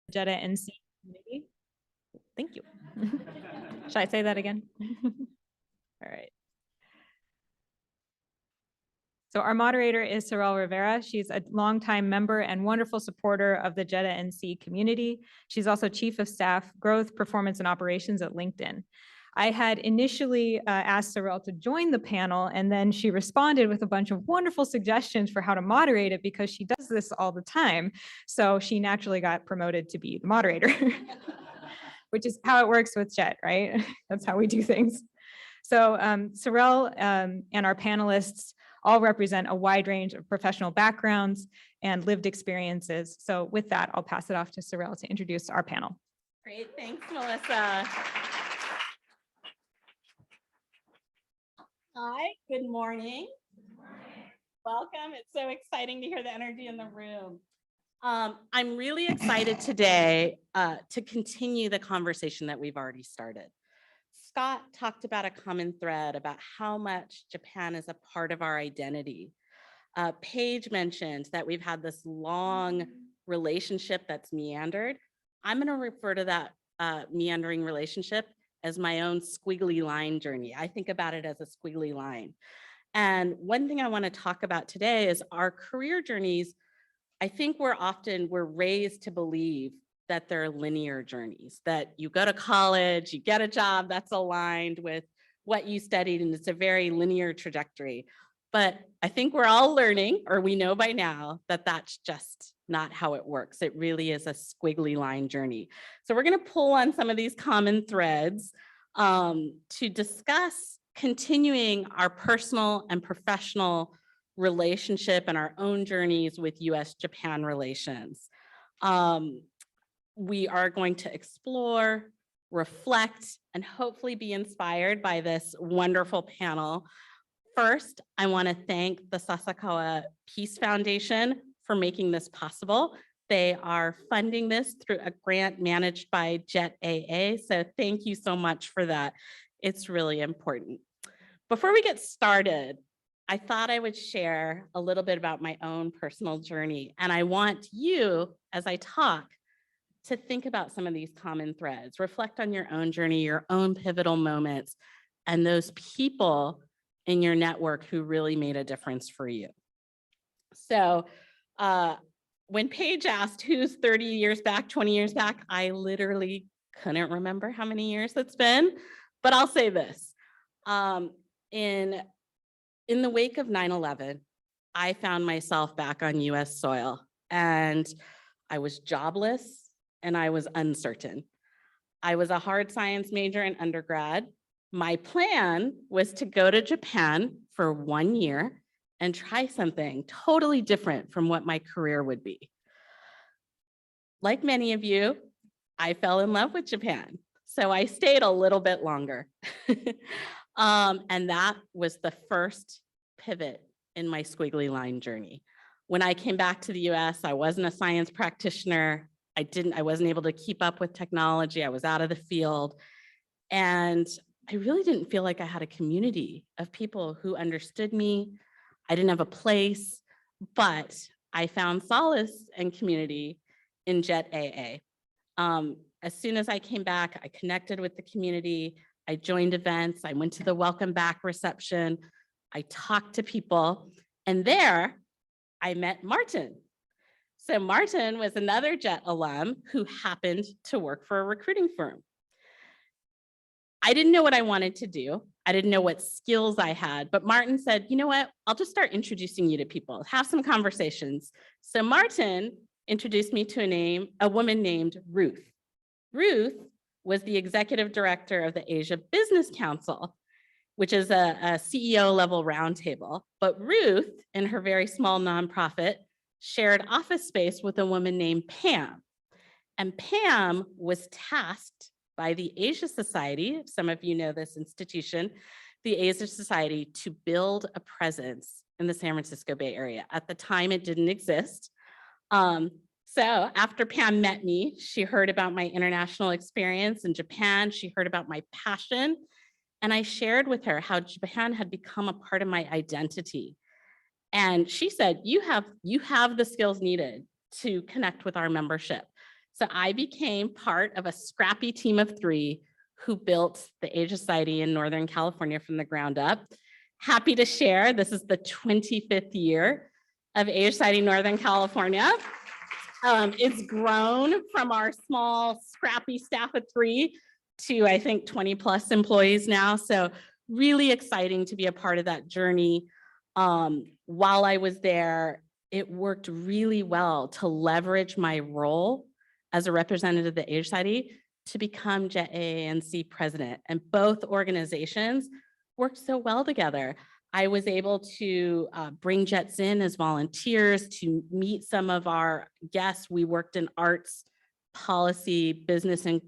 JETAA NC community. Thank you. Should I say that again? All right. So our moderator is Sorel Rivera. She's a longtime member and wonderful supporter of the JETAA NC community. She's also Chief of Staff, Growth, Performance, and Operations at LinkedIn. I had initially asked Sorel to join the panel, and then she responded with a bunch of wonderful suggestions for how to moderate it because she does this all the time. So she naturally got promoted to be the moderator, which is how it works with JET, right? That's how we do things. So Sorel and our panelists all represent a wide range of professional backgrounds and lived experiences. So with that, I'll pass it off to Sorel to introduce our panel. Great, thanks, Melissa. Hi, good morning. Welcome, it's so exciting to hear the energy in the room. I'm really excited today to continue the conversation that we've already started. Scott talked about a common thread about how much Japan is a part of our identity. Paige mentioned that we've had this long relationship that's meandered. I'm going to refer to that meandering relationship as my own squiggly line journey. I think about it as a squiggly line. And one thing I want to talk about today is our career journeys. I think we're raised to believe that they're linear journeys, that you go to college, you get a job that's aligned with what you studied, and it's a very linear trajectory. But I think we're all learning, or we know by now, that that's just not how it works. It really is a squiggly line journey. So we're going to pull on some of these common threads to discuss continuing our personal and professional relationship and our own journeys with US-Japan relations. We are going to explore, reflect, and hopefully be inspired by this wonderful panel. First, I want to thank the Sasakawa Peace Foundation for making this possible. They are funding this through a grant managed by JETAA, so thank you so much for that. It's really important. Before we get started, I thought I would share a little bit about my own personal journey, and I want you, as I talk, to think about some of these common threads, reflect on your own journey, your own pivotal moments, and those people in your network who really made a difference for you. So when Paige asked who's 30 years back, 20 years back, I literally couldn't remember how many years it's been, but I'll say this. In the wake of 9/11, I found myself back on US soil, and I was jobless and I was uncertain. I was a hard science major in undergrad. My plan was to go to Japan for 1 year and try something totally different from what my career would be. Like many of you, I fell in love with Japan, so I stayed a little bit longer. And that was the first pivot in my squiggly line journey. When I came back to the US, I wasn't a science practitioner. I wasn't able to keep up with technology. I was out of the field. And I really didn't feel like I had a community of people who understood me. I didn't have a place, but I found solace and community in JETAA. As soon as I came back, I connected with the community. I joined events. I went to the welcome back reception. I talked to people, and there I met Martin. So Martin was another JET alum who happened to work for a recruiting firm. I didn't know what I wanted to do. I didn't know what skills I had, but Martin said, you know what, I'll just start introducing you to people, have some conversations. So Martin introduced me to a woman named Ruth. Ruth was the executive director of the Asia Business Council, which is a CEO level roundtable. But Ruth, in her very small nonprofit, shared office space with a woman named Pam. And Pam was tasked by the Asia Society, some of you know this institution, the Asia Society, to build a presence in the San Francisco Bay Area. At the time, it didn't exist. So after Pam met me, she heard about my international experience in Japan. She heard about my passion. And I shared with her how Japan had become a part of my identity. And she said, you have the skills needed to connect with our membership. So I became part of a scrappy team of 3 who built the Asia Society in Northern California from the ground up. Happy to share, this is the 25th year of Asia Society Northern California. It's grown from our small, scrappy staff of 3 to, I think, 20 plus employees now. So really exciting to be a part of that journey. While I was there, it worked really well to leverage my role as a representative of the Asia Society to become JETAANC president. And both organizations worked so well together. I was able to bring JETs in as volunteers to meet some of our guests. We worked in arts, policy, business, and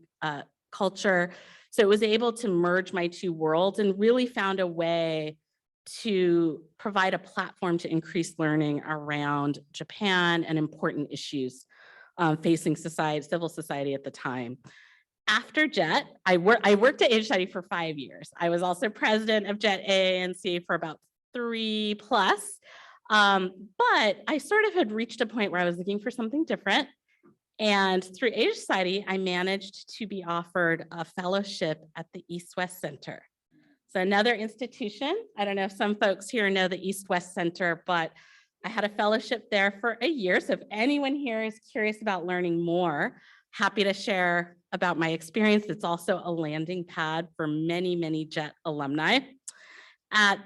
culture. So it was able to merge my 2 worlds and really found a way to provide a platform to increase learning around Japan and important issues facing society, civil society at the time. After JET, I worked at Asia Society for 5 years. I was also president of JETAANC for about 3 plus. But I sort of had reached a point where I was looking for something different. And through Asia Society, I managed to be offered a fellowship at the East-West Center. So another institution, I don't know if some folks here know the East-West Center, but I had a fellowship there for a year. So if anyone here is curious about learning more, happy to share about my experience. It's also a landing pad for many, many JET alumni. At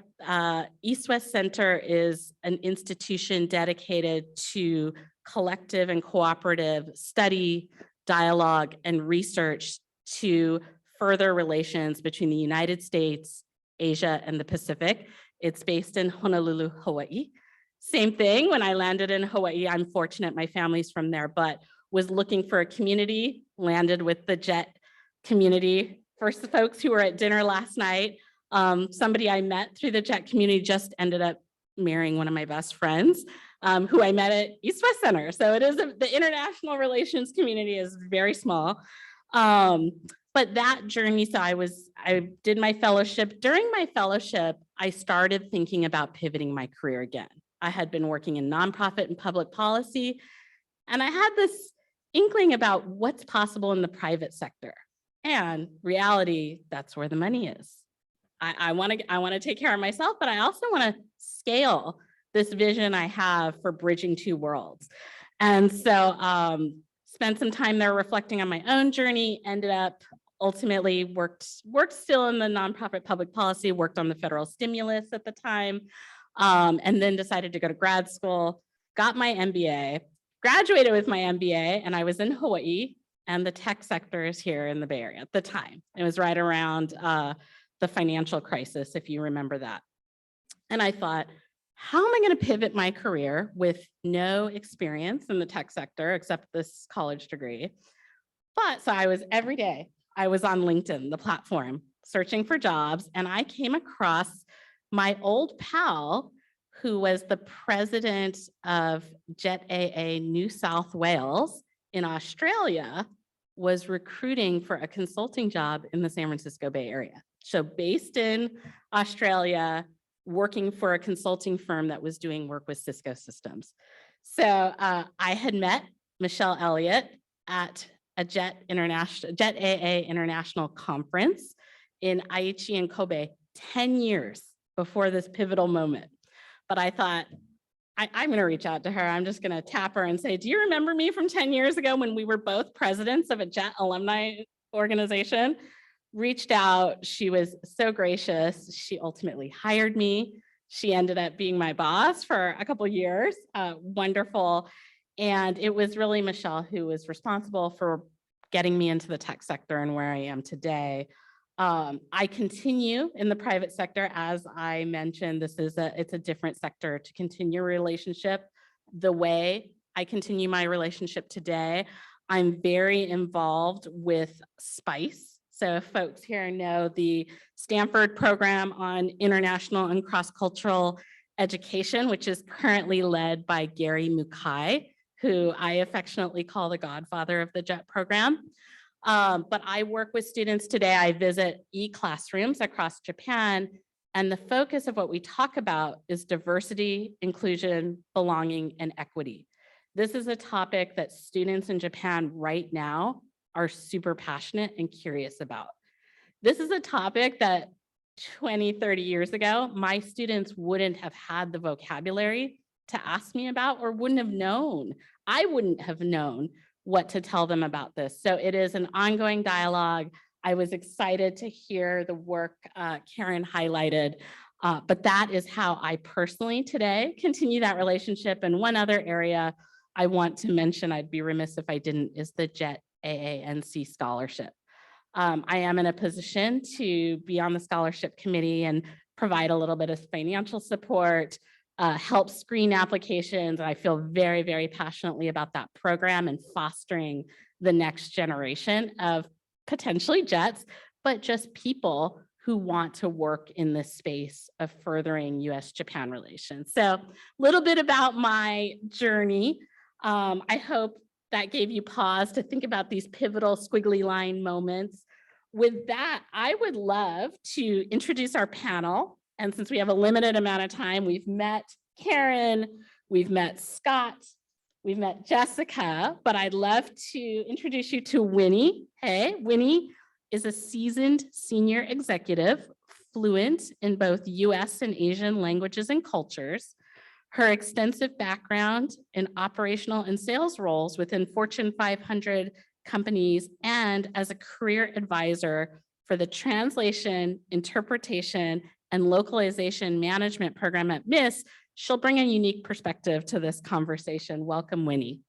East-West Center is an institution dedicated to collective and cooperative study, dialogue, and research to further relations between the United States, Asia, and the Pacific. It's based in Honolulu, Hawaii. Same thing, when I landed in Hawaii, I'm fortunate my family's from there, but was looking for a community, landed with the JET community. For the folks who were at dinner last night, somebody I met through the JET community just ended up marrying one of my best friends, who I met at East-West Center. So it is the international relations community is very small. But that journey, so I did my fellowship. During my fellowship, I started thinking about pivoting my career again. I had been working in nonprofit and public policy, and I had this inkling about what's possible in the private sector. And reality, that's where the money is. I want to take care of myself, but I also want to scale this vision I have for bridging 2 worlds. And so spent some time there reflecting on my own journey, ended up ultimately worked still in the nonprofit public policy, worked on the federal stimulus at the time, and then decided to go to grad school, got my MBA, graduated with my MBA, and I was in Hawaii, and the tech sector is here in the Bay Area at the time. It was right around the financial crisis, if you remember that. And I thought, how am I going to pivot my career with no experience in the tech sector except this college degree? But so every day, I was on LinkedIn, the platform, searching for jobs, and I came across my old pal, who was the president of JETAA New South Wales in Australia, was recruiting for a consulting job in the San Francisco Bay Area. So based in Australia, working for a consulting firm that was doing work with Cisco systems. So I had met Michelle Elliott at a JETAA International Conference in Aichi and Kobe 10 years before this pivotal moment. But I thought, I'm going to reach out to her. I'm just going to tap her and say, do you remember me from 10 years ago when we were both presidents of a JET alumni organization? Reached out. She was so gracious. She ultimately hired me. She ended up being my boss for a couple of years. Wonderful. And it was really Michelle who was responsible for getting me into the tech sector and where I am today. I continue in the private sector. As I mentioned, it's a different sector to continue a relationship. The way I continue my relationship today, I'm very involved with SPICE. So if folks here know the Stanford program on international and cross-cultural education, which is currently led by Gary Mukai, who I affectionately call the godfather of the JET program. But I work with students today. I visit e-classrooms across Japan, and the focus of what we talk about is diversity, inclusion, belonging, and equity. This is a topic that students in Japan right now are super passionate and curious about. This is a topic that 20, 30 years ago, my students wouldn't have had the vocabulary to ask me about or wouldn't have known. I wouldn't have known what to tell them about this. So it is an ongoing dialogue. I was excited to hear the work Karen highlighted, but that is how I personally today continue that relationship. And one other area I want to mention, I'd be remiss if I didn't, is the JETAANC scholarship. I am in a position to be on the scholarship committee and provide a little bit of financial support, help screen applications. I feel very, very passionately about that program and fostering the next generation of potentially JETs, but just people who want to work in this space of furthering US-Japan relations. So a little bit about my journey. I hope that gave you pause to think about these pivotal squiggly line moments. With that, I would love to introduce our panel. And since we have a limited amount of time, we've met Karen, we've met Scott, we've met Jessyca, but I'd love to introduce you to Winnie. Hey, Winnie is a seasoned senior executive, fluent in both US and Asian languages and cultures. Her extensive background in operational and sales roles within Fortune 500 companies and as a career advisor for the translation, interpretation, and localization management program at MIIS, she'll bring a unique perspective to this conversation. Welcome, Winnie.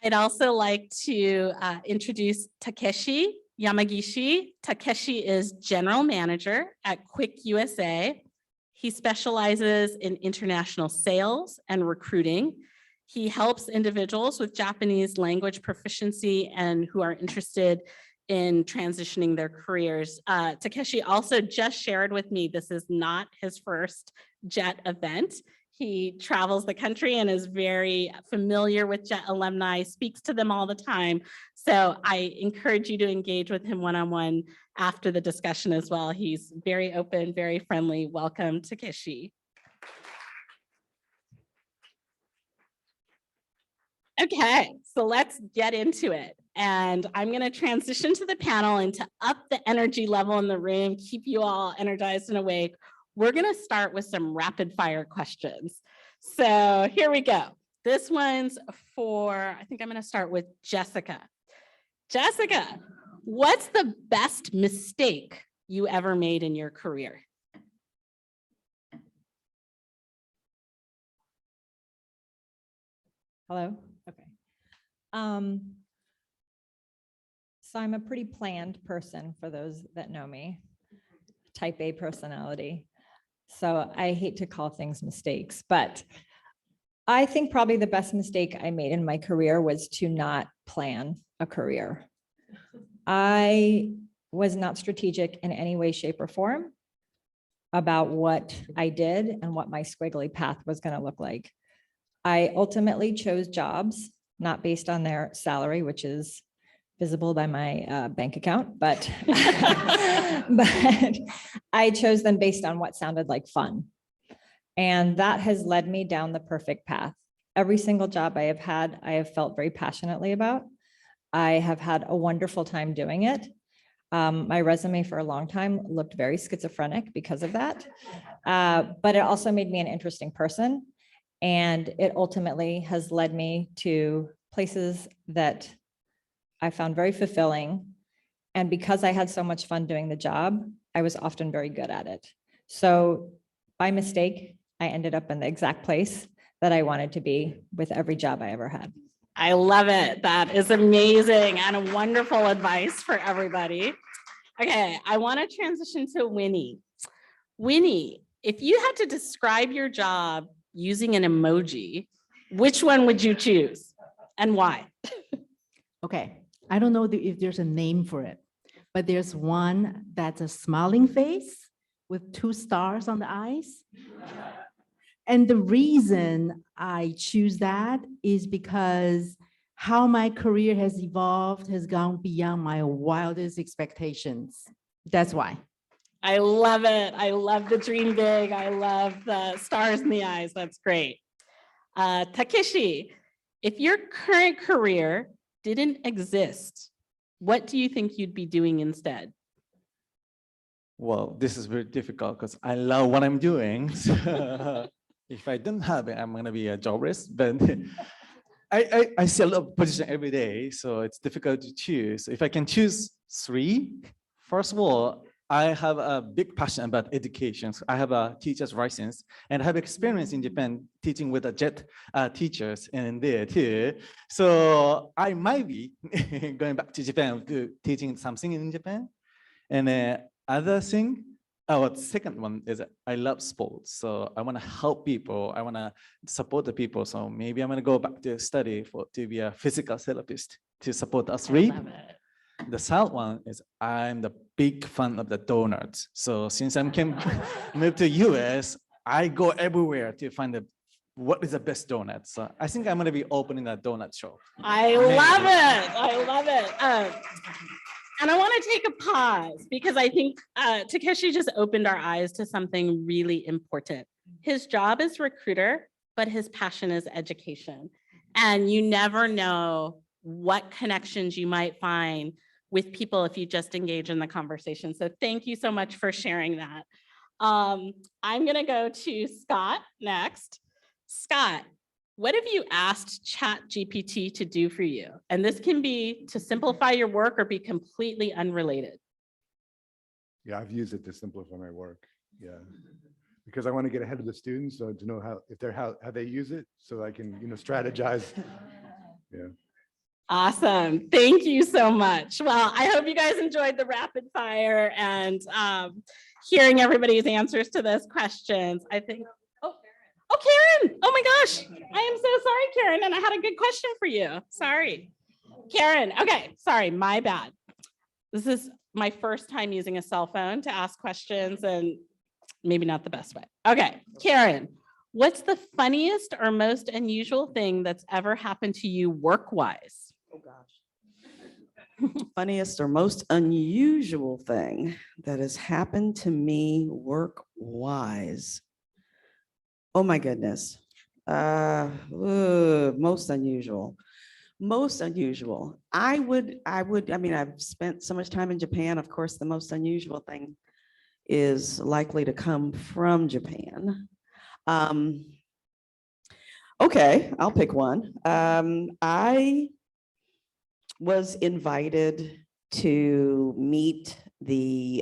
I'd also like to introduce Takeshi Yamagishi. Takeshi is general manager at Quick USA. He specializes in international sales and recruiting. He helps individuals with Japanese language proficiency and who are interested in transitioning their careers. Takeshi also just shared with me, this is not his first JET event. He travels the country and is very familiar with JET alumni, speaks to them all the time. So I encourage you to engage with him one-on-one after the discussion as well. He's very open, very friendly. Welcome, Takeshi. Okay, so let's get into it. And I'm going to transition to the panel and to up the energy level in the room, keep you all energized and awake. We're going to start with some rapid fire questions. So here we go. This one's for, I think I'm going to start with Jessyca. Jessyca, what's the best mistake you ever made in your career? Hello? Okay. So I'm a pretty planned person for those that know me, type A personality. So I hate to call things mistakes, but I think probably the best mistake I made in my career was to not plan a career. I was not strategic in any way, shape, or form about what I did and what my squiggly path was going to look like. I ultimately chose jobs not based on their salary, which is visible by my bank account, but, but I chose them based on what sounded like fun. And that has led me down the perfect path. Every single job I have had, I have felt very passionately about. I have had a wonderful time doing it. My resume for a long time looked very schizophrenic because of that. But it also made me an interesting person. And it ultimately has led me to places that I found very fulfilling. And because I had so much fun doing the job, I was often very good at it. So by mistake, I ended up in the exact place that I wanted to be with every job I ever had. I love it. That is amazing and a wonderful advice for everybody. Okay, I want to transition to Winnie. Winnie, if you had to describe your job using an emoji, which one would you choose and why? Okay, I don't know if there's a name for it, but there's one that's a smiling face with 2 stars on the eyes. And the reason I choose that is because how my career has evolved has gone beyond my wildest expectations. That's why. I love it. I love the dream big. I love the stars in the eyes. That's great. Takeshi, if your current career didn't exist, what do you think you'd be doing instead? Well, this is very difficult because I love what I'm doing. So if I don't have it, I'm gonna be a jobless. But I see a lot of position every day, so it's difficult to choose. If I can choose three, first of all, I have a big passion about education. So I have a teacher's license and I have experience in Japan teaching with the JET teachers in there too. So I might be going back to Japan to teaching something in Japan. And other thing, the second one is I love sports. So I want to help people. I want to support the people. So maybe I'm going to go back to study to be a physical therapist to support athletes. The third one is I'm the big fan of the donuts. So since I moved to US, I go everywhere to find what is the best donut. So I think I'm going to be opening a donut shop. I love it. I love it. And I want to take a pause because I think Takeshi just opened our eyes to something really important. His job is recruiter, but his passion is education. And you never know what connections you might find with people if you just engage in the conversation. So thank you so much for sharing that. I'm gonna go to Scott next. Scott, what have you asked ChatGPT to do for you? And this can be to simplify your work or be completely unrelated. Yeah, I've used it to simplify my work. Yeah, because I want to get ahead of the students, so to know how they use it, so I can strategize. Yeah. Awesome. Thank you so much. Well, I hope you guys enjoyed the rapid fire and hearing everybody's answers to those questions. I think, oh, Karen. Oh my gosh. I am so sorry, Karen. And I had a good question for you. Sorry. Karen. Okay. Sorry. My bad. This is my first time using a cell phone to ask questions and maybe not the best way. Okay. Karen, what's the funniest or most unusual thing that's ever happened to you work-wise? Oh gosh. Funniest or most unusual thing that has happened to me work-wise. Oh my goodness. Most unusual. Most unusual. I mean, I've spent so much time in Japan. Of course, the most unusual thing is likely to come from Japan. Okay, I'll pick one. I was invited to meet the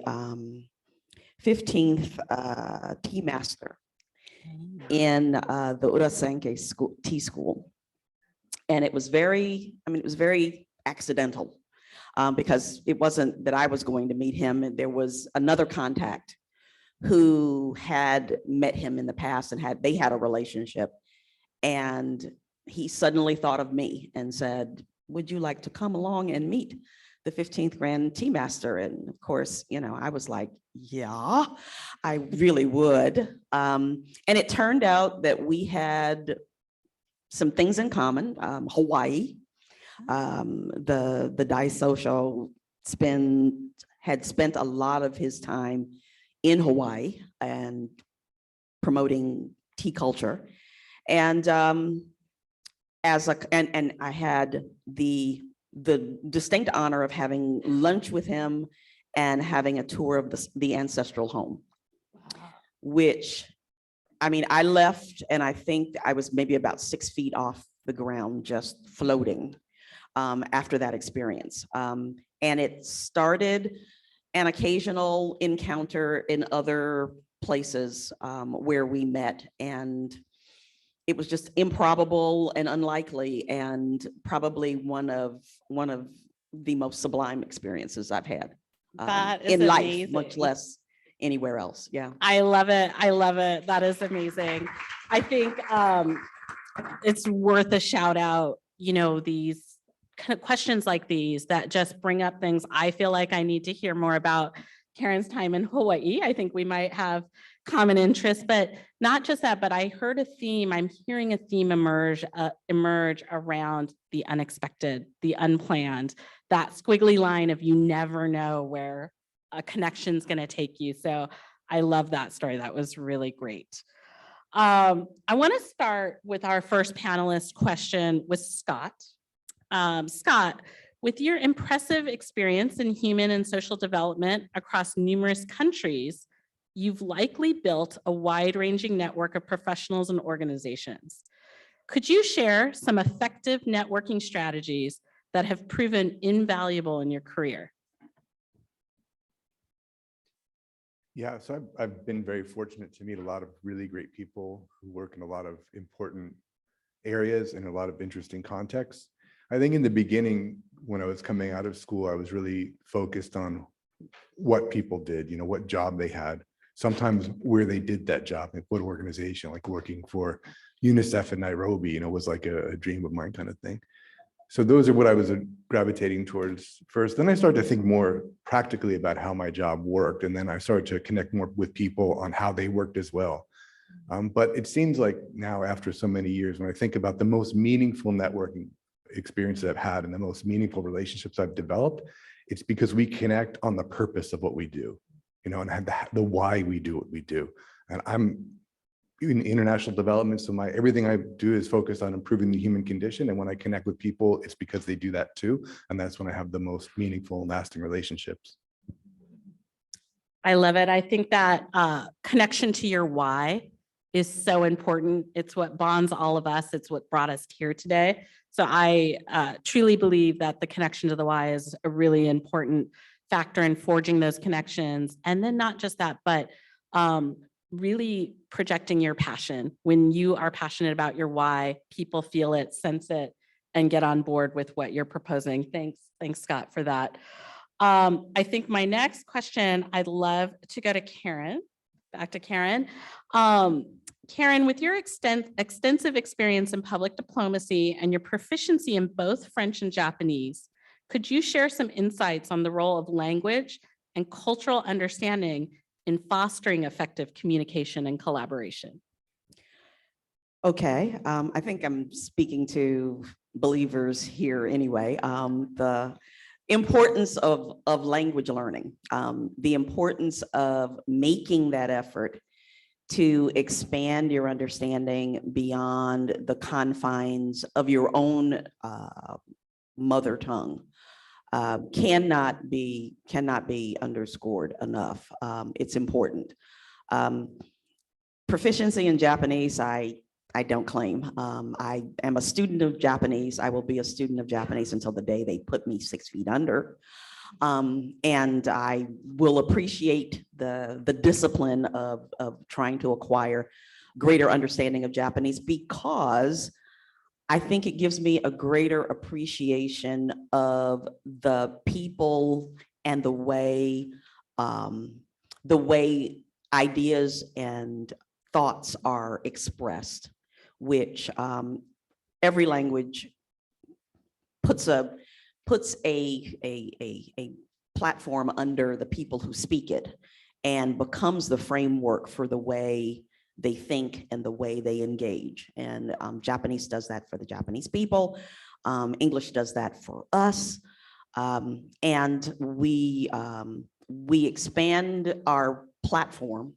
15th tea master in the Urasenke school, tea school. And it was very accidental because it wasn't that I was going to meet him. And there was another contact who had met him in the past and they had a relationship. And he suddenly thought of me and said, would you like to come along and meet the 15th Grand Tea Master? And of course, I was like, yeah, I really would. And it turned out that we had some things in common. Hawaii, the Dai Social had spent a lot of his time in Hawaii and promoting tea culture. And I had the distinct honor of having lunch with him and having a tour of the ancestral home, which, I mean, I left and I think I was maybe about 6 feet off the ground, just floating after that experience. And it started an occasional encounter in other places where we met, and it was just improbable and unlikely, and probably one of the most sublime experiences I've had in life, much less anywhere else. Yeah. I love it. I love it. That is amazing. I think it's worth a shout out, these kind of questions like these that just bring up things I feel like I need to hear more about. Karen's time in Hawaii, I think we might have common interests, but not just that, but I heard a theme, I'm hearing a theme emerge around the unexpected, the unplanned, that squiggly line of you never know where a connection's going to take you. So I love that story. That was really great. I want to start with our first panelist question with Scott. Scott, with your impressive experience in human and social development across numerous countries, you've likely built a wide-ranging network of professionals and organizations. Could you share some effective networking strategies that have proven invaluable in your career? Yeah, so I've been very fortunate to meet a lot of really great people who work in a lot of important areas and a lot of interesting contexts. I think in the beginning, when I was coming out of school, I was really focused on what people did, you know, what job they had, sometimes where they did that job, like what organization, like working for UNICEF in Nairobi, you know, was like a dream of mine kind of thing. So those are what I was gravitating towards first. Then I started to think more practically about how my job worked. And then I started to connect more with people on how they worked as well. But it seems like now, after so many years, when I think about the most meaningful networking experiences I've had and the most meaningful relationships I've developed, it's because we connect on the purpose of what we do, you know, and the why we do what we do. And I'm in international development, so everything I do is focused on improving the human condition. And when I connect with people, it's because they do that too. And that's when I have the most meaningful and lasting relationships. I love it. I think that connection to your why is so important. It's what bonds all of us. It's what brought us here today. So I truly believe that the connection to the why is a really important factor in forging those connections. And then not just that, but really projecting your passion. When you are passionate about your why, people feel it, sense it, and get on board with what you're proposing. Thanks, Scott, for that. I think my next question, I'd love to go to Karen. Back to Karen. Karen, with your extensive experience in public diplomacy and your proficiency in both French and Japanese, could you share some insights on the role of language and cultural understanding in fostering effective communication and collaboration? Okay, I think I'm speaking to believers here anyway. The importance of language learning, the importance of making that effort to expand your understanding beyond the confines of your own mother tongue cannot be underscored enough. It's important. Proficiency in Japanese, I don't claim. I am a student of Japanese. I will be a student of Japanese until the day they put me 6 feet under. And I will appreciate the discipline of trying to acquire greater understanding of Japanese, because I think it gives me a greater appreciation of the people and the way ideas and thoughts are expressed, which every language puts a platform under the people who speak it and becomes the framework for the way they think and the way they engage. And Japanese does that for the Japanese people. English does that for us. And we expand our platform.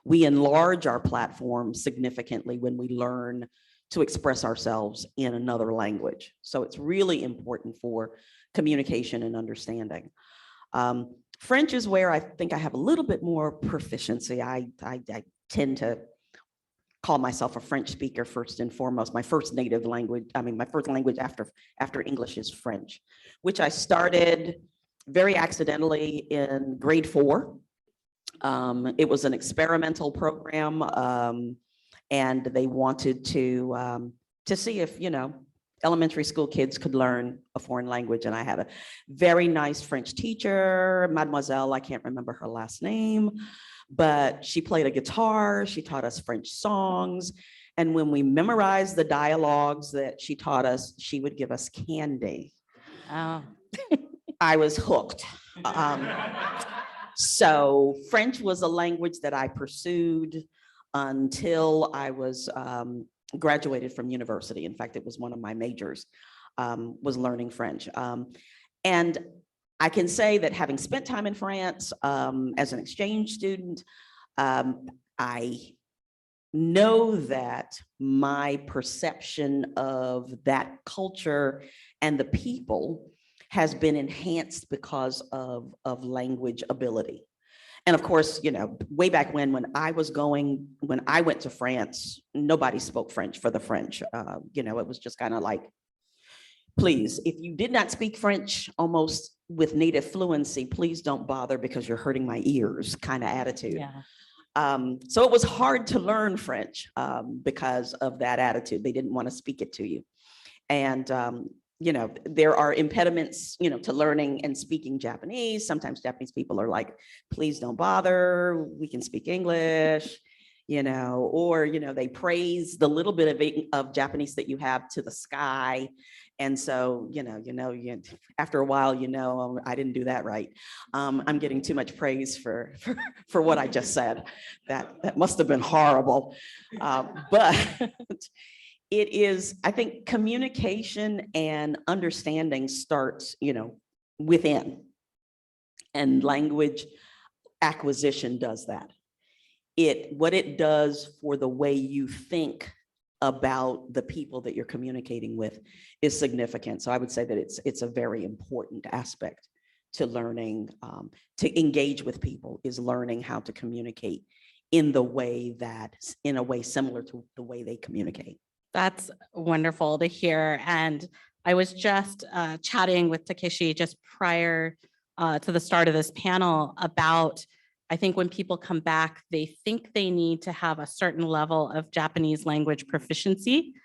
We enlarge our platform significantly when we learn to express ourselves in another language. So it's really important for communication and understanding. French is where I think I have a little bit more proficiency. I tend to call myself a French speaker first and foremost. My first native language, my first language after English is French, which I started very accidentally in grade 4. It was an experimental program, and they wanted to see if, elementary school kids could learn a foreign language. And I had a very nice French teacher, Mademoiselle, I can't remember her last name, but she played a guitar. She taught us French songs. And when we memorized the dialogues that she taught us, she would give us candy. Oh. I was hooked. So French was a language that I pursued until I was graduated from university. In fact, it was one of my majors, was learning French. And I can say that having spent time in France as an exchange student, I know that my perception of that culture and the people has been enhanced because of language ability. And of course, you know, way back when I went to France, nobody spoke French for the French. You know, it was just kind of like, please, if you did not speak French almost with native fluency, please don't bother because you're hurting my ears kind of attitude. Yeah. So it was hard to learn French because of that attitude. They didn't want to speak it to you. And, you know, there are impediments, you know, to learning and speaking Japanese. Sometimes Japanese people are like, please don't bother, we can speak English, you know, or, you know, they praise the little bit of Japanese that you have to the sky. And so, after a while, I didn't do that right. I'm getting too much praise for what I just said. That must have been horrible. But it is, I think communication and understanding starts, within. And language acquisition does that. What it does for the way you think about the people that you're communicating with is significant. So I would say that it's a very important aspect to learning, to engage with people, is learning how to communicate in a way similar to the way they communicate. That's wonderful to hear. And I was just chatting with Takeshi just prior to the start of this panel about, I think when people come back, they think they need to have a certain level of Japanese language proficiency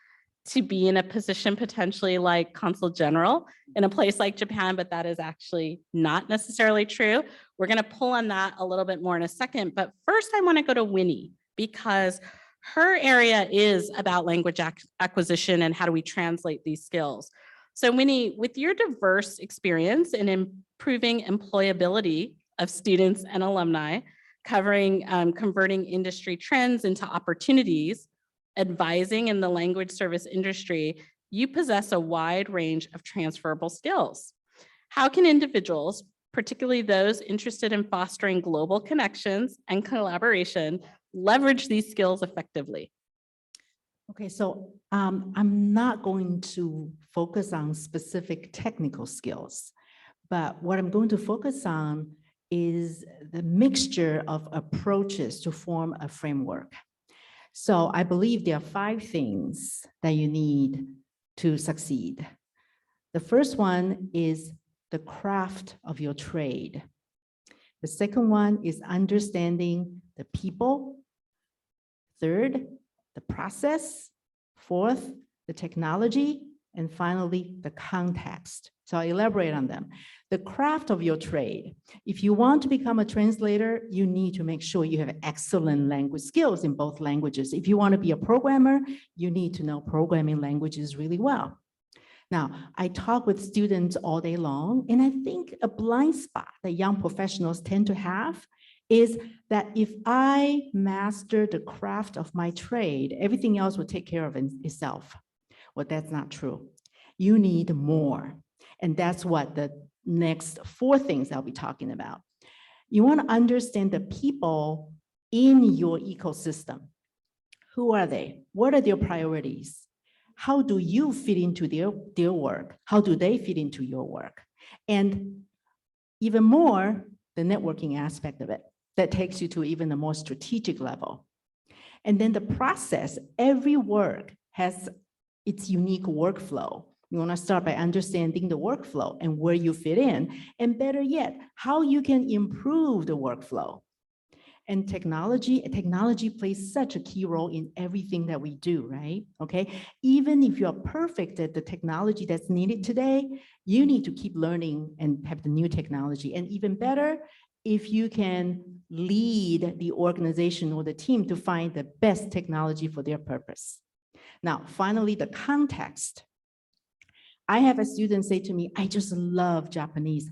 to be in a position potentially like Consul General in a place like Japan, but that is actually not necessarily true. We're going to pull on that a little bit more in a second, but first I want to go to Winnie because her area is about language acquisition and how do we translate these skills. So Winnie, with your diverse experience in improving employability of students and alumni, covering converting industry trends into opportunities, advising in the language service industry, you possess a wide range of transferable skills. How can individuals, particularly those interested in fostering global connections and collaboration, leverage these skills effectively? Okay, so I'm not going to focus on specific technical skills, but what I'm going to focus on is the mixture of approaches to form a framework. So I believe there are 5 things that you need to succeed. The first one is the craft of your trade. The second one is understanding the people. Third, the process. Fourth, the technology. And finally, the context. So I'll elaborate on them. The craft of your trade. If you want to become a translator, you need to make sure you have excellent language skills in both languages. If you want to be a programmer, you need to know programming languages really well. Now, I talk with students all day long, and I think a blind spot that young professionals tend to have is that if I master the craft of my trade, everything else will take care of itself. Well, that's not true. You need more. And that's what the next 4 things I'll be talking about. You want to understand the people in your ecosystem. Who are they? What are their priorities? How do you fit into their work? How do they fit into your work? And even more, the networking aspect of it that takes you to even a more strategic level. And then the process, every work has its unique workflow. You want to start by understanding the workflow and where you fit in, and better yet, how you can improve the workflow. And technology plays such a key role in everything that we do, right? Okay, even if you're perfect at the technology that's needed today, you need to keep learning and have the new technology. And even better, if you can lead the organization or the team to find the best technology for their purpose. Now, finally, the context. I have a student say to me, I just love Japanese.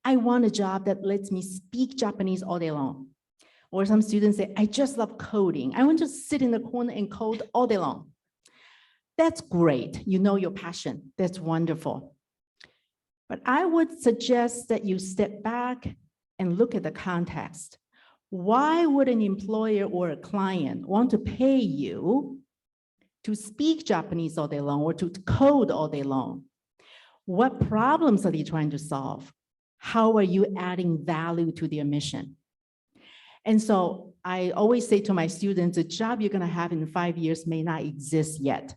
I want a job that lets me speak Japanese all day long. Or some students say, I just love coding. I want to sit in the corner and code all day long. That's great. You know your passion. That's wonderful. But I would suggest that you step back and look at the context. Why would an employer or a client want to pay you to speak Japanese all day long or to code all day long? What problems are they trying to solve? How are you adding value to their mission? And so I always say to my students, the job you're going to have in 5 years may not exist yet.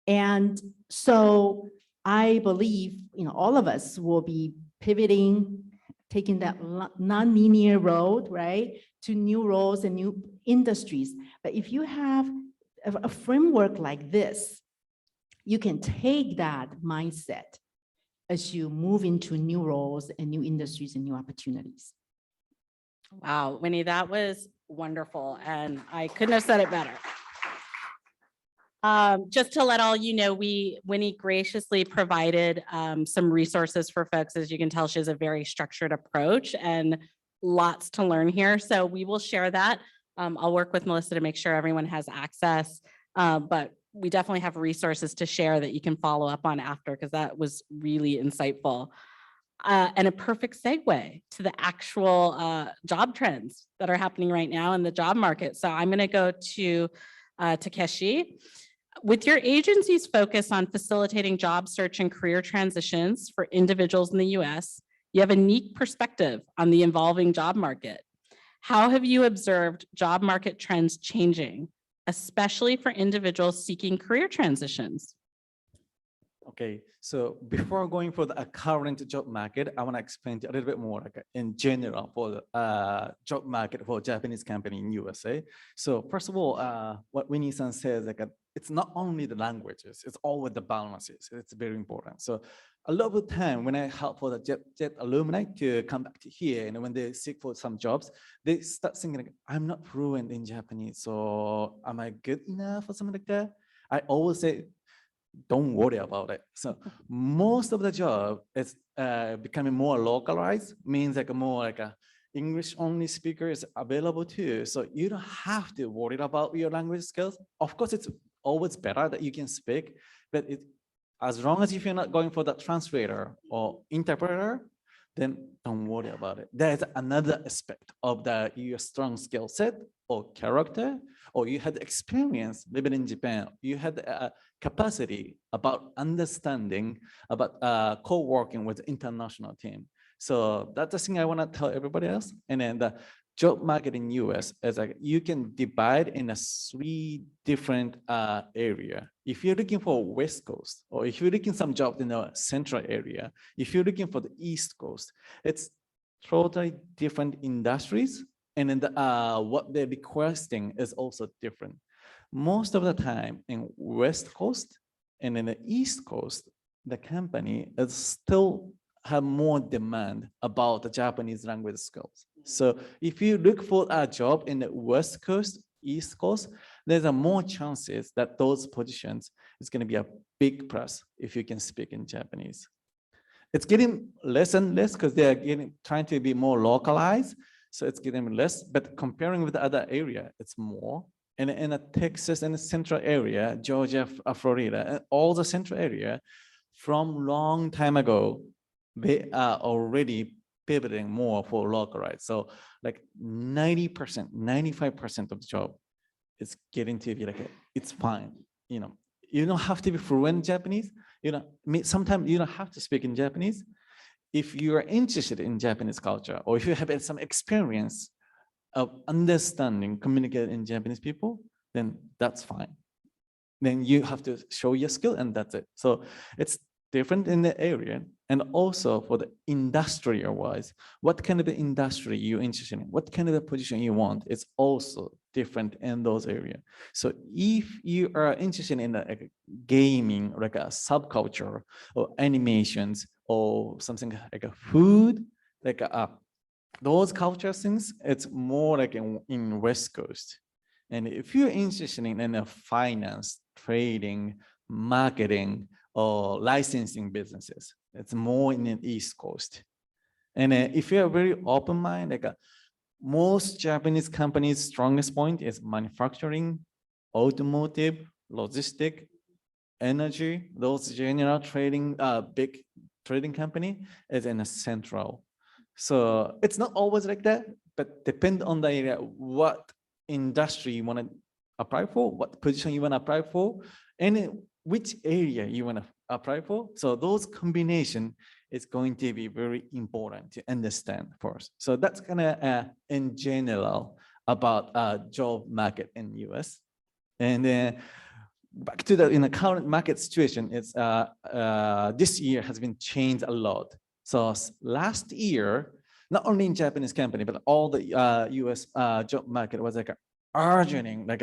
And so I believe, all of us will be pivoting, taking that non-linear road, right, to new roles and new industries. But if you have a framework like this, you can take that mindset as you move into new roles and new industries and new opportunities. Wow, Winnie, that was wonderful, and I couldn't have said it better. Just to let all you know, Winnie graciously provided some resources for folks. As you can tell, she has a very structured approach and lots to learn here. So we will share that. I'll work with Melissa to make sure everyone has access, but we definitely have resources to share that you can follow up on after, because that was really insightful. And a perfect segue to the actual job trends that are happening right now in the job market. So I'm going to go to Takeshi. With your agency's focus on facilitating job search and career transitions for individuals in the US, you have a unique perspective on the evolving job market. How have you observed job market trends changing, especially for individuals seeking career transitions? Okay, so before going for the current job market, I want to explain a little bit more in general for the job market for Japanese company in USA. So first of all, what Winnie-san says, it's not only the languages, it's always the balances. It's very important. So a lot of the time when I help for the JET alumni to come back to here, and when they seek for some jobs, they start thinking, I'm not fluent in Japanese, so am I good enough or something like that? I always say, don't worry about it. So most of the job is becoming more localized, means more a English only speaker is available too. So you don't have to worry about your language skills. Of course, it's always better that you can speak, but as long as if you're not going for the translator or interpreter, then don't worry about it. There's another aspect of your strong skill set or character, or you had experience living in Japan. You had a capacity about understanding, about co-working with international team. So that's the thing I want to tell everybody else. And then the job market in US is you can divide in 3 different area. If you're looking for West Coast, or if you're looking some jobs in the central area, if you're looking for the East Coast, it's totally different industries. And then what they're requesting is also different. Most of the time in West Coast and in the East Coast, the company is still have more demand about the Japanese language skills. So if you look for a job in the West Coast, East Coast, there's more chances that those positions is going to be a big plus if you can speak in Japanese. It's getting less and less because they are trying to be more localized. So it's getting less, but comparing with the other area, it's more. And in Texas and the central area, Georgia, Florida, and all the central area, from long time ago, they are already pivoting more for localized. So like 90%, 95% of the job is getting to be it's fine. You don't have to be fluent in Japanese. Sometimes you don't have to speak in Japanese. If you are interested in Japanese culture, or if you have some experience of understanding, communicating in Japanese people, then that's fine. Then you have to show your skill and that's it. So it's different in the area. And also for the industrial wise, what kind of industry you're interested in, what kind of a position you want, it's also different in those areas. So if you are interested in gaming, like a subculture or animations or something like a food, like those culture things, it's more like in West Coast. And if you're interested in finance, trading, marketing, or licensing businesses, it's more in the East Coast. And if you're very open mind, most Japanese companies' strongest point is manufacturing, automotive, logistic, energy, those general trading, big trading company is in a central. So it's not always like that, but depend on the area, what industry you want to apply for, what position you want to apply for, and which area you want to apply for. So those combination is going to be very important to understand first. So that's kind of in general about job market in US. And then back to the in the current market situation, it's this year has been changed a lot. So last year, not only in Japanese company, but all the US job market was like urging, like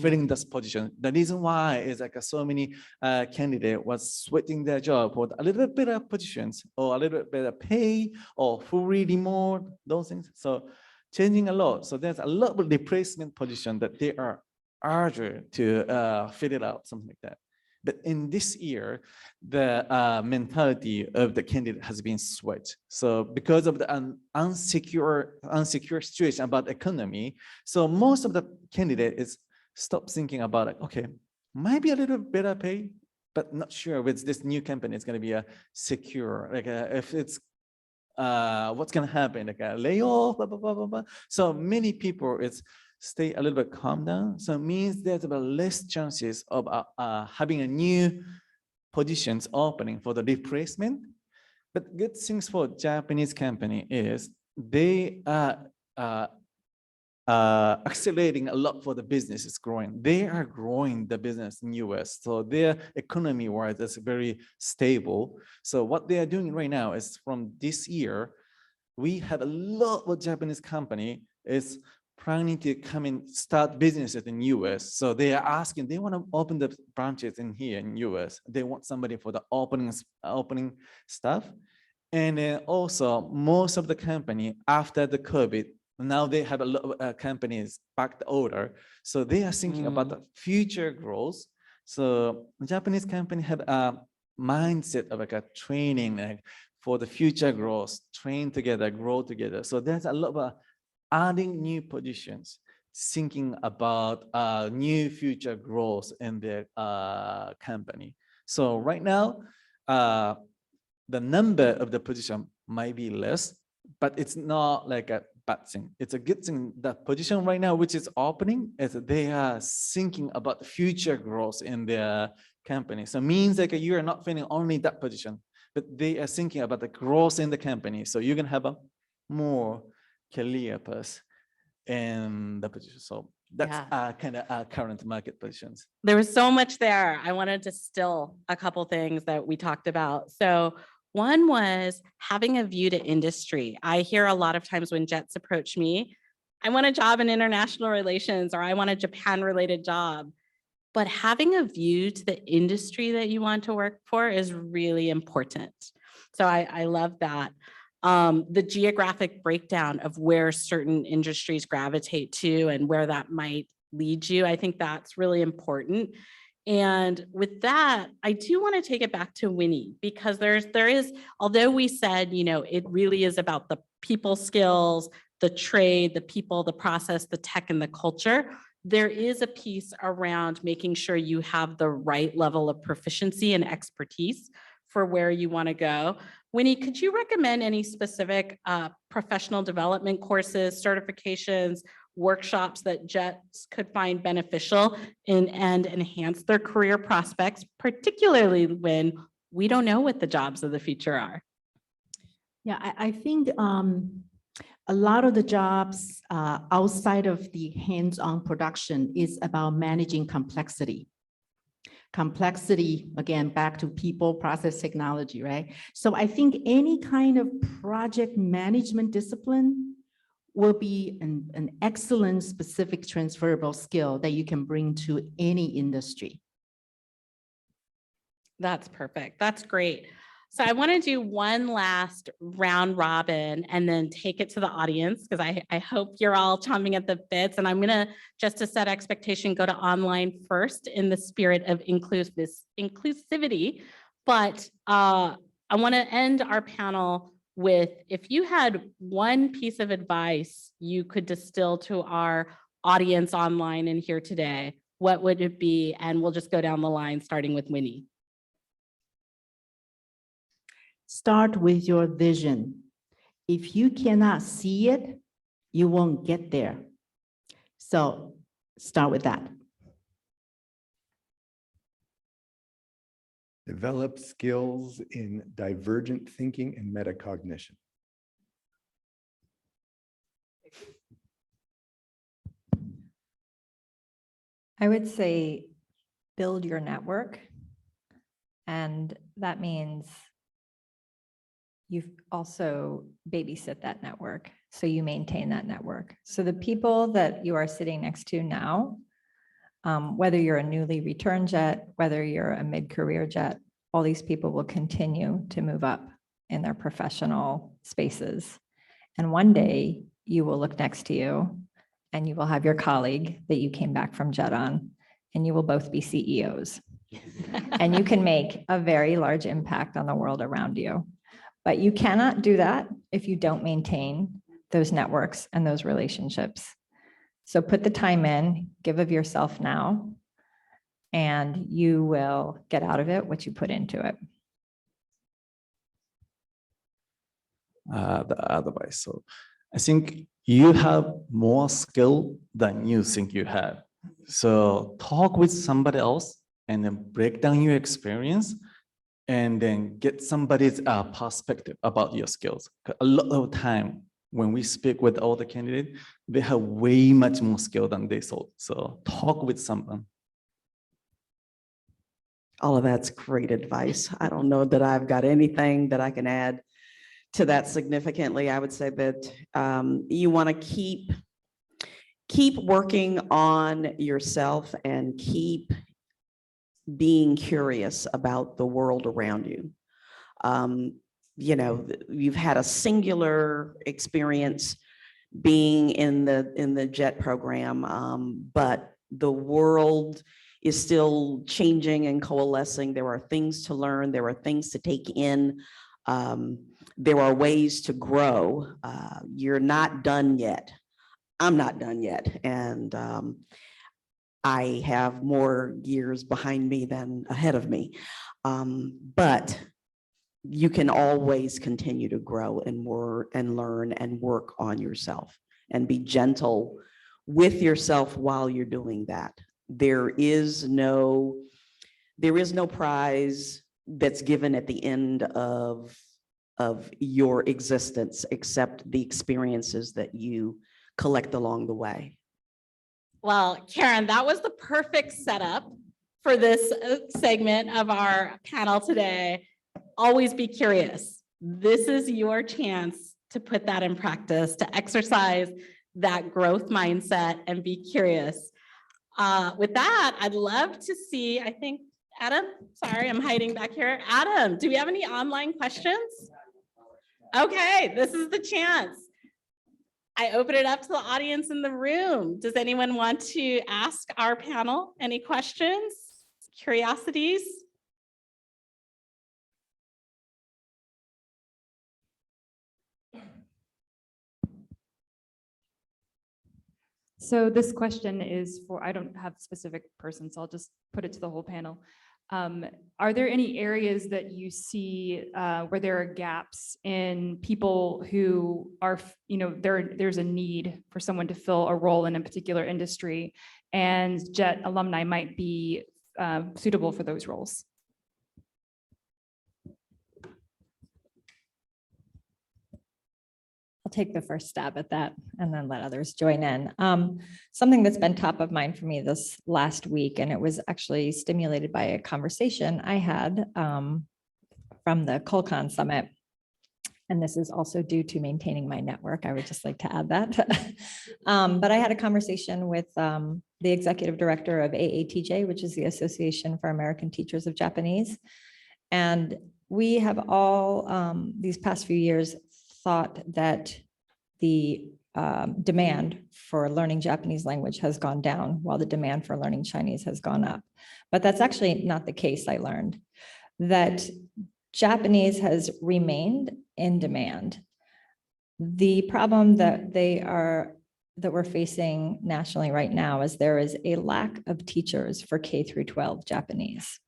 filling this position. The reason why is like so many candidates was switching their job for a little bit better positions or a little bit better pay or fully remote, those things. So changing a lot. So there's a lot of replacement position that they are urgent to fill it out, something like that. But in this year, the mentality of the candidate has been switched. So because of the unsecure situation about the economy, so most of the candidate is stop thinking about it. Okay, might be a little better pay, but not sure with this new company it's going to be a secure. Like if it's what's going to happen, like a layoff, blah blah blah blah blah. So many people it's stay a little bit calm down. So it means there's about less chances of having a new positions opening for the replacement. But good things for Japanese company is they are accelerating a lot for the business is growing. They are growing the business in US. So their economy wise is very stable. So what they are doing right now is from this year, we have a lot of Japanese company is planning to come and start businesses in US. So they are asking, they want to open the branches in here in US. They want somebody for the opening stuff. And then also most of the company after the COVID, now they have a lot of companies back to order. So they are thinking about the future growth. So Japanese company have a mindset of like a training like for the future growth, train together, grow together. So there's a lot of adding new positions, thinking about new future growth in their company. So right now, the number of the position might be less, but it's not like a bad thing. It's a good thing. The position right now, which is opening, is they are thinking about future growth in their company. So it means like you are not filling only that position, but they are thinking about the growth in the company. So you can have a more career path in the position. So that's kind of current market positions. There was so much there. I want to distill a couple things that we talked about. So one was having a view to industry. I hear a lot of times when Jets approach me, I want a job in international relations or I want a Japan related job. But having a view to the industry that you want to work for is really important. So I love that. The geographic breakdown of where certain industries gravitate to and where that might lead you. I think that's really important. And with that, I do want to take it back to Winnie, because there is, although we said, you know, it really is about the people skills, the trade, the people, the process, the tech, and the culture. There is a piece around making sure you have the right level of proficiency and expertise for where you want to go. Winnie, could you recommend any specific professional development courses, certifications, workshops that Jets could find beneficial and enhance their career prospects, particularly when we don't know what the jobs of the future are? Yeah, I think a lot of the jobs outside of the hands-on production is about managing complexity. Complexity, again, back to people, process, technology, right? So I think any kind of project management discipline will be an excellent specific transferable skill that you can bring to any industry. That's perfect. That's great. So I want to do one last round robin and then take it to the audience, because I hope you're all chomping at the bits. And I'm going to, just to set expectation, go to online first in the spirit of inclusivity. But I want to end our panel with, if you had one piece of advice you could distill to our audience online and here today, what would it be? And we'll just go down the line, starting with Winnie. Start with your vision. If you cannot see it, you won't get there. So start with that. Develop skills in divergent thinking and metacognition. I would say build your network. And that means you also babysit that network. So you maintain that network. So the people that you are sitting next to now, whether you're a newly returned jet, whether you're a mid-career jet, all these people will continue to move up in their professional spaces. And one day you will look next to you and you will have your colleague that you came back from jet on, and you will both be CEOs. And you can make a very large impact on the world around you. But you cannot do that if you don't maintain those networks and those relationships. So put the time in, give of yourself now, and you will get out of it what you put into it. The advice. So I think you have more skill than you think you have. So talk with somebody else and then break down your experience and then get somebody's perspective about your skills. A lot of time when we speak with all the candidates, they have way much more skill than they thought. So talk with someone. All of that's great advice. I don't know that I've got anything that I can add to that significantly. I would say that you want to keep working on yourself and keep being curious about the world around you. You know, you've had a singular experience being in the JET program, but the world is still changing and coalescing. There are things to learn. There are things to take in. There are ways to grow. You're not done yet. I'm not done yet. And I have more years behind me than ahead of me. But you can always continue to grow and work and learn and work on yourself and be gentle with yourself while you're doing that. There is no prize that's given at the end of your existence, except the experiences that you collect along the way. Well, Karen, that was the perfect setup for this segment of our panel today. Always be curious. This is your chance to put that in practice, to exercise that growth mindset and be curious. With that, I'd love to see, I think, Adam, sorry, I'm hiding back here. Adam, do we have any online questions? Okay, this is the chance. I open it up to the audience in the room. Does anyone want to ask our panel any questions, curiosities? So this question is for, I don't have a specific person, so I'll just put it to the whole panel. Are there any areas that you see where there are gaps in people who are, there's a need for someone to fill a role in a particular industry, and JET alumni might be suitable for those roles? I'll take the first stab at that and then let others join in. Something that's been top of mind for me this last week, and it was actually stimulated by a conversation I had from the Colcon Summit. And this is also due to maintaining my network. I would just like to add that. But I had a conversation with the executive director of AATJ, which is the Association for American Teachers of Japanese. And we have all these past few years thought that the demand for learning Japanese language has gone down while the demand for learning Chinese has gone up. But that's actually not the case. I learned that Japanese has remained in demand. The problem that that we're facing nationally right now is there is a lack of teachers for K through 12 Japanese.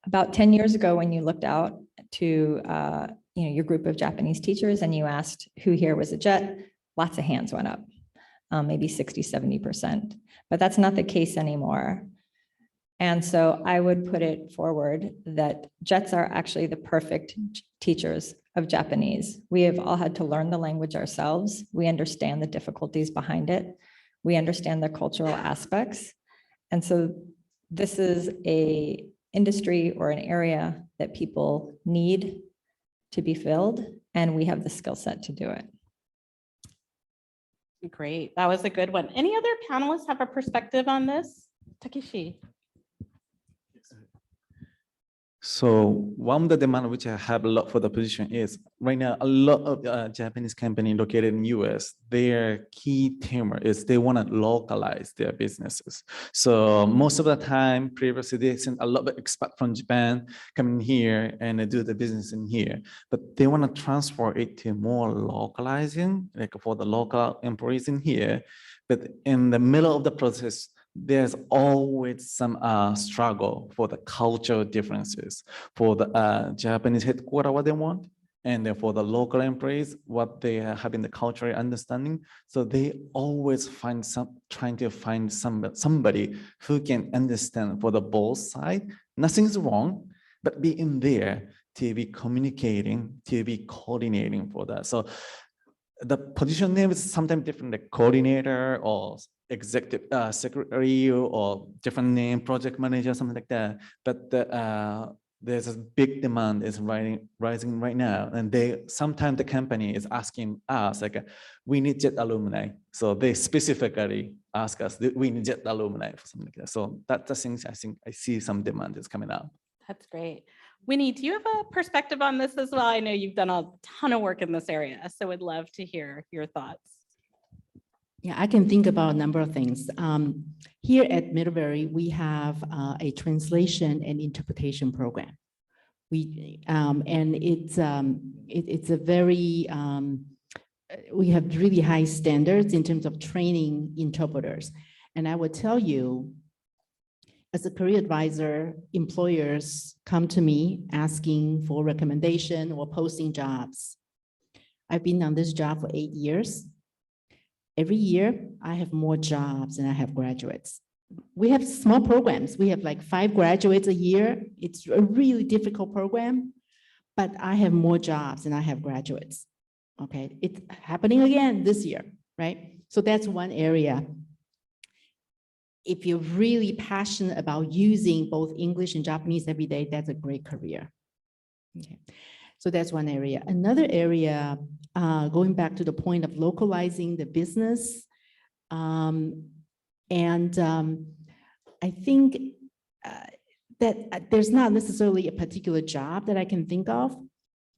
About 10 years ago, when you looked out to your group of Japanese teachers and you asked who here was a JET, lots of hands went up, maybe 60, 70%. But that's not the case anymore. And so I would put it forward that JETs are actually the perfect teachers of Japanese. We have all had to learn the language ourselves. We understand the difficulties behind it. We understand the cultural aspects. And so this is a industry or an area that people need to be filled, and we have the skill set to do it. Great. That was a good one. Any other panelists have a perspective on this? Takeshi. So one of the demand which I have a lot for the position is right now, a lot of Japanese company located in US, their key theme is they want to localize their businesses. So most of the time, previously they sent a lot of expats from Japan coming here and do the business in here, but they want to transfer it to more localizing, like for the local employees in here. But in the middle of the process, there's always some struggle for the cultural differences for the Japanese headquarters, what they want, and then for the local employees, what they have in the cultural understanding. So they always trying to find somebody who can understand for the both side. Nothing's wrong, but be in there to be communicating, to be coordinating for that. So the position name is sometimes different, like coordinator or executive secretary or different name, project manager, something like that. But there's a big demand is rising right now. And sometimes the company is asking us, like, we need JET alumni. So they specifically ask us, we need JET alumni for something like that. So that's the things I think I see some demand is coming up. That's great. Winnie, do you have a perspective on this as well? I know you've done a ton of work in this area, so would love to hear your thoughts. Yeah, I can think about a number of things. Here at Middlebury, we have a translation and interpretation program. And it's a very, we have really high standards in terms of training interpreters. And I would tell you, as a career advisor, employers come to me asking for recommendation or posting jobs. I've been on this job for 8 years. Every year, I have more jobs than I have graduates. We have small programs. We have like 5 graduates a year. It's a really difficult program, but I have more jobs than I have graduates. Okay, it's happening again this year, right? So that's one area. If you're really passionate about using both English and Japanese every day, that's a great career. Okay. So that's one area. Another area, going back to the point of localizing the business, I think that there's not necessarily a particular job that I can think of,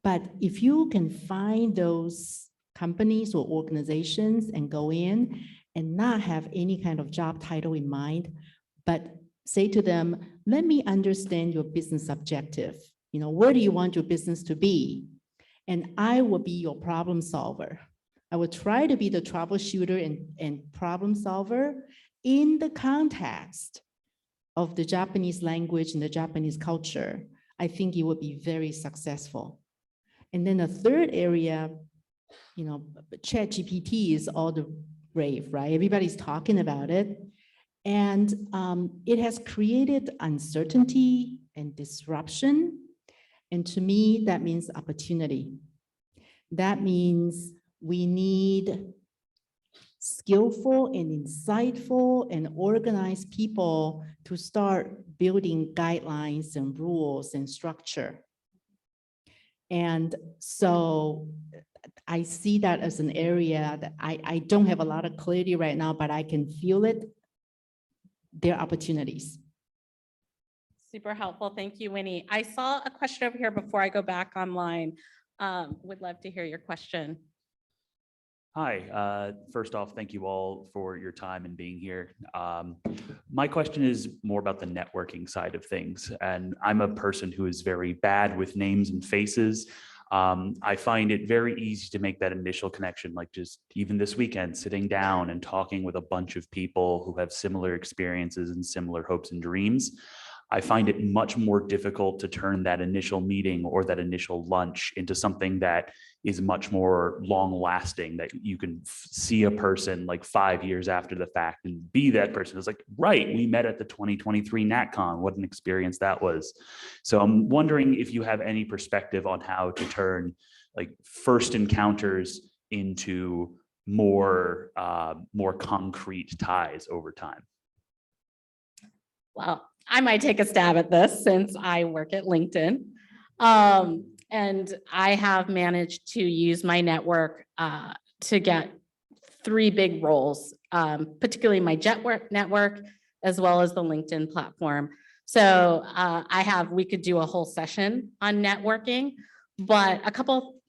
but if you can find those companies or organizations and go in and not have any kind of job title in mind, but say to them, let me understand your business objective. You know, where do you want your business to be? And I will be your problem solver. I will try to be the troubleshooter and problem solver in the context of the Japanese language and the Japanese culture. I think you will be very successful. And then a third area, you know, ChatGPT is all the rave, right? Everybody's talking about it. And it has created uncertainty and disruption. And to me, that means opportunity. That means we need skillful and insightful and organized people to start building guidelines and rules and structure. And so I see that as an area that I don't have a lot of clarity right now, but I can feel it. There are opportunities. Super helpful. Thank you, Winnie. I saw a question over here before I go back online. Would love to hear your question. Hi, first off, thank you all for your time and being here. My question is more about the networking side of things. And I'm a person who is very bad with names and faces. I find it very easy to make that initial connection, like just even this weekend, sitting down and talking with a bunch of people who have similar experiences and similar hopes and dreams. I find it much more difficult to turn that initial meeting or that initial lunch into something that is much more long lasting, that you can see a person like 5 years after the fact and be that person. It's like, right, we met at the 2023 NatCon. What an experience that was. So I'm wondering if you have any perspective on how to turn like first encounters into more concrete ties over time. Well, I might take a stab at this since I work at LinkedIn. And I have managed to use my network to get 3 big roles, particularly my network, as well as the LinkedIn platform. So we could do a whole session on networking, but a couple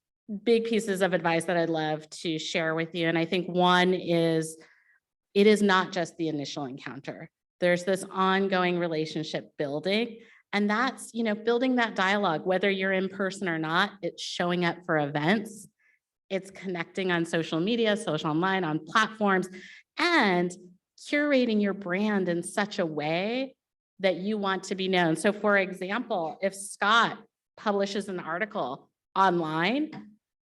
big pieces of advice that I'd love to share with you. And I think one is, it is not just the initial encounter. There's this ongoing relationship building, and that's, building that dialogue, whether you're in person or not. It's showing up for events, it's connecting on social media, social online, on platforms, and curating your brand in such a way that you want to be known. So for example, if Scott publishes an article online,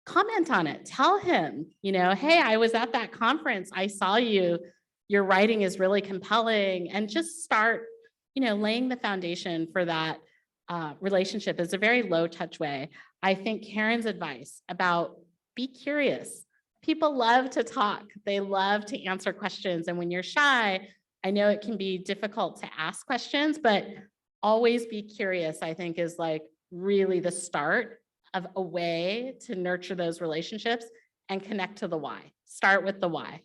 comment on it, tell him, hey, I was at that conference, I saw you. Your writing is really compelling, and just start, laying the foundation for that relationship is a very low touch way. I think Karen's advice about be curious. People love to talk. They love to answer questions. And when you're shy, I know it can be difficult to ask questions, but always be curious, I think, is like really the start of a way to nurture those relationships and connect to the why. Start with the why.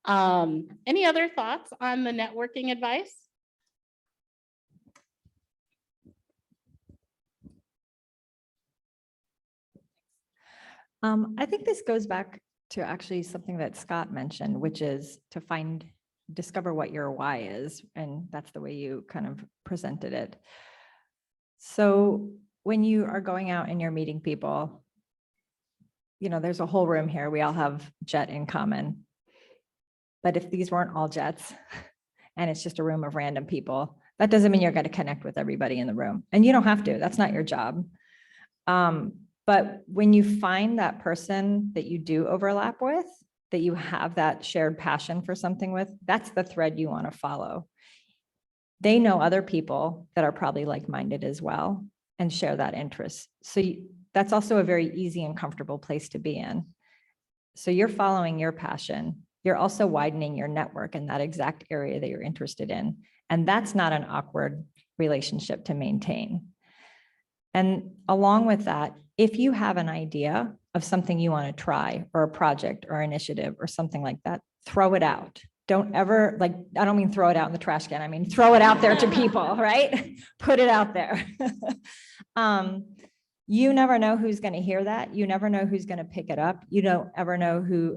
Any other thoughts on the networking advice? I think this goes back to actually something that Scott mentioned, which is to discover what your why is. And that's the way you kind of presented it. So when you are going out and you're meeting people, there's a whole room here. We all have JET in common. But if these weren't all JETs and it's just a room of random people, that doesn't mean you're going to connect with everybody in the room. And you don't have to, that's not your job. But when you find that person that you do overlap with, that you have that shared passion for something with, that's the thread you want to follow. They know other people that are probably like-minded as well and share that interest. So that's also a very easy and comfortable place to be in. So you're following your passion. You're also widening your network in that exact area that you're interested in. And that's not an awkward relationship to maintain. And along with that, if you have an idea of something you want to try, or a project or initiative or something like that, throw it out. Don't ever, I don't mean throw it out in the trash can. I mean, throw it out there to people, right? Put it out there. You never know who's going to hear that. You never know who's going to pick it up. You don't ever know who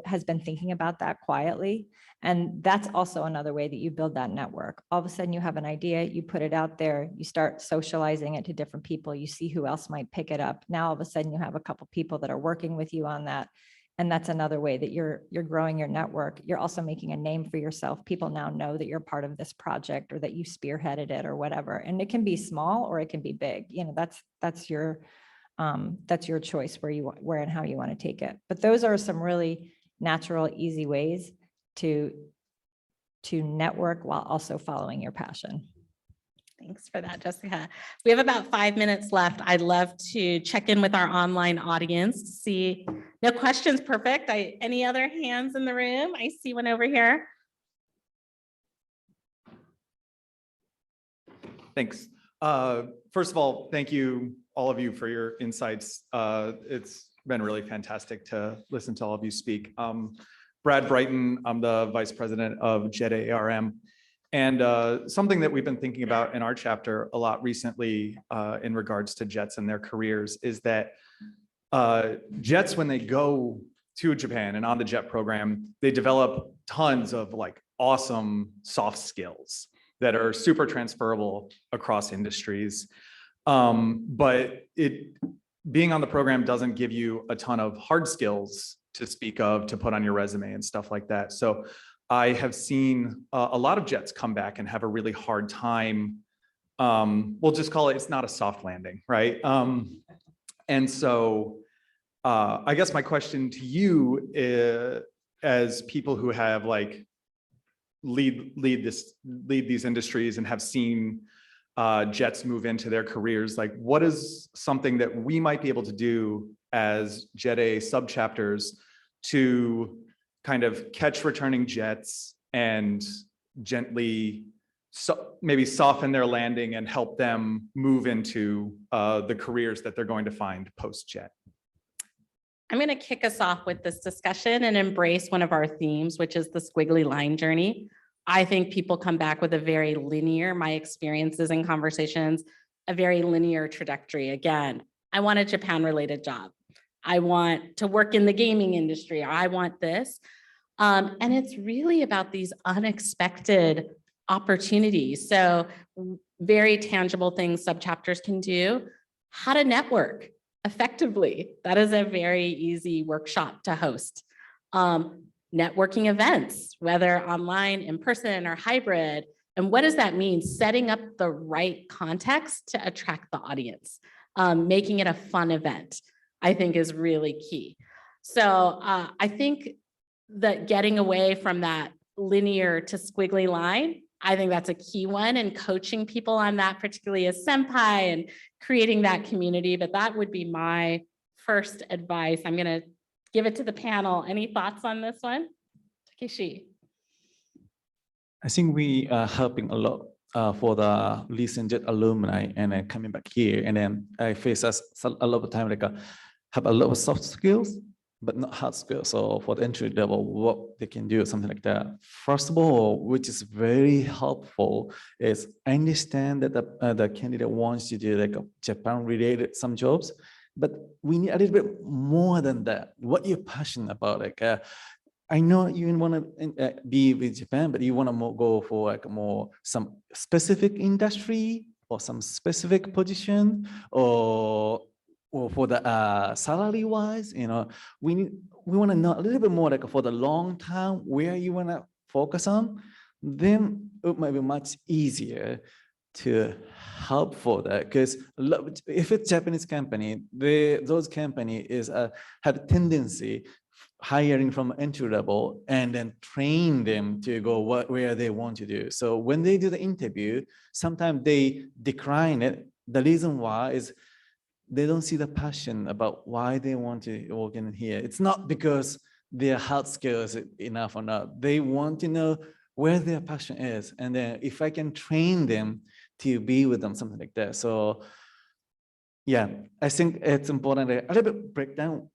has been thinking about that quietly. And that's also another way that you build that network. All of a sudden you have an idea, you put it out there, you start socializing it to different people, you see who else might pick it up. Now, all of a sudden you have a couple people that are working with you on that. And that's another way that you're growing your network. You're also making a name for yourself. People now know that you're part of this project or that you spearheaded it or whatever. And it can be small or it can be big. That's your choice where and how you want to take it. But those are some really natural, easy ways to network while also following your passion. Thanks for that, Jessyca. We have about 5 minutes left. I'd love to check in with our online audience to see. No questions, perfect. Any other hands in the room? I see one over here. Thanks. First of all, thank you, all of you, for your insights. It's been really fantastic to listen to all of you speak. Brad Brighton, I'm the Vice President of JETAA ARM. And something that we've been thinking about in our chapter a lot recently in regards to JETs and their careers is that JETs, when they go to Japan and on the JET program, they develop tons of awesome soft skills that are super transferable across industries. But being on the program doesn't give you a ton of hard skills to speak of, to put on your resume and stuff like that. So I have seen a lot of jets come back and have a really hard time. We'll just call it, it's not a soft landing, right? And so I guess my question to you is, as people who have like lead these industries and have seen jets move into their careers, like what is something that we might be able to do as JETAA subchapters to kind of catch returning jets and gently maybe soften their landing and help them move into the careers that they're going to find post-jet? I'm going to kick us off with this discussion and embrace one of our themes, which is the squiggly line journey. I think people come back with a very linear, my experiences and conversations, a very linear trajectory. Again, I want a Japan-related job. I want to work in the gaming industry. I want this. And it's really about these unexpected opportunities. So very tangible things subchapters can do. How to network effectively. That is a very easy workshop to host. Networking events, whether online, in person, or hybrid. And what does that mean? Setting up the right context to attract the audience. Making it a fun event, I think, is really key. So I think that getting away from that linear to squiggly line, I think that's a key one, and coaching people on that, particularly as senpai, and creating that community. But that would be my first advice. I'm going to give it to the panel. Any thoughts on this one? Takeshi. I think we are helping a lot for the recent JET alumni and then coming back here. And then I face us a lot of time, like have a lot of soft skills, but not hard skills. So for the entry level, what they can do, something like that. First of all, which is very helpful, is I understand that the candidate wants to do like Japan related some jobs, but we need a little bit more than that. What you're passionate about, like I know you want to be with Japan, but you want to go for like more some specific industry or some specific position, or for the salary wise, you know, we want to know a little bit more like for the long term where you want to focus on. Then it might be much easier to help for that, because if it's Japanese company, those company is have a tendency hiring from entry level and then train them to go where they want to do. So when they do the interview, sometimes they decline it. The reason why is they don't see the passion about why they want to work in here. It's not because their hard skills enough or not. They want to know where their passion is. And then if I can train them to be with them, something like that. So yeah, I think it's important to a little bit break down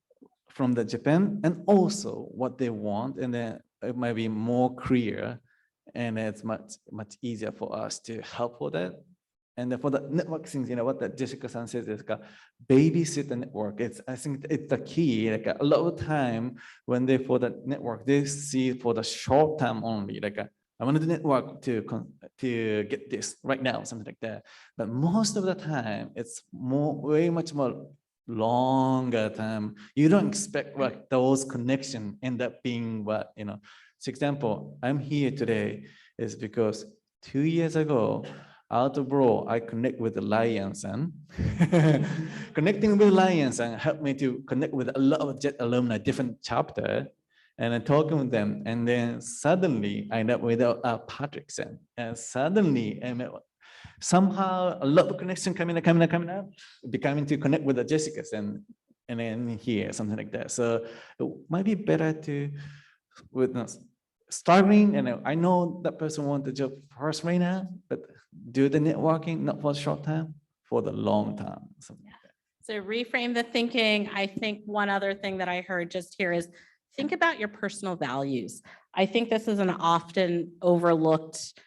from the Japan and also what they want. And then it might be more clear, and it's much easier for us to help for that. And then for the network things, you know, what that Jessyca-san says is babysit the network. I think it's the key. Like a lot of time when they for the network, they see for the short term only. Like I want to network to get this right now, something like that. But most of the time, it's way much more longer time. You don't expect what those connections end up being what, you know. For example, I'm here today is because 2 years ago, out of bro, I connect with the Lions, and connecting with Lions and helped me to connect with a lot of JET alumni, different chapter, and I'm talking with them. And then suddenly I met with Patrickson, and suddenly I met somehow a lot of connection coming up, becoming to connect with the Jessicas and then here, something like that. So it might be better to witness struggling, and I know that person wants the job first right now, but do the networking, not for short time, for the long term. So reframe the thinking. I think one other thing that I heard just here is think about your personal values. I think this is an often overlooked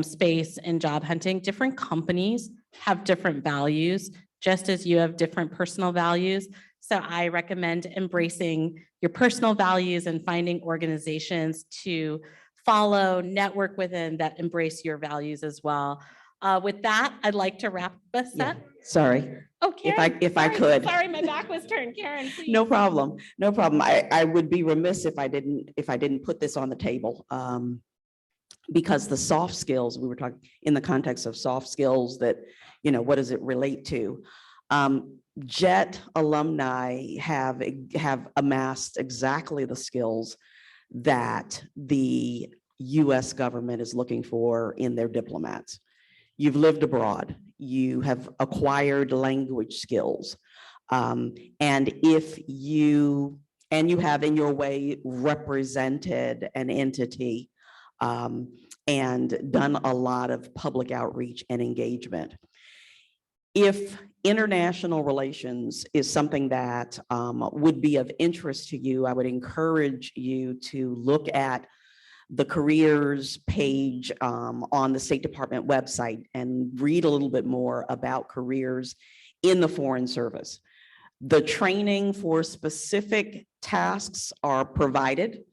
space in job hunting. Different companies have different values, just as you have different personal values. So I recommend embracing your personal values and finding organizations to follow, network within that embrace your values as well. With that, I'd like to wrap this Yeah, up. sorry. Oh, Karen. if I sorry, could. Sorry, my back was turned. Karen, please. No problem, no problem. I would be remiss if I didn't put this on the table. Because the soft skills, we were talking in the context of soft skills that, what does it relate to? JET alumni have amassed exactly the skills that the US government is looking for in their diplomats. You've lived abroad, you have acquired language skills. And you have in your way represented an entity and done a lot of public outreach and engagement. If international relations is something that would be of interest to you, I would encourage you to look at the careers page on the State Department website and read a little bit more about careers in the Foreign Service. The training for specific tasks are provided.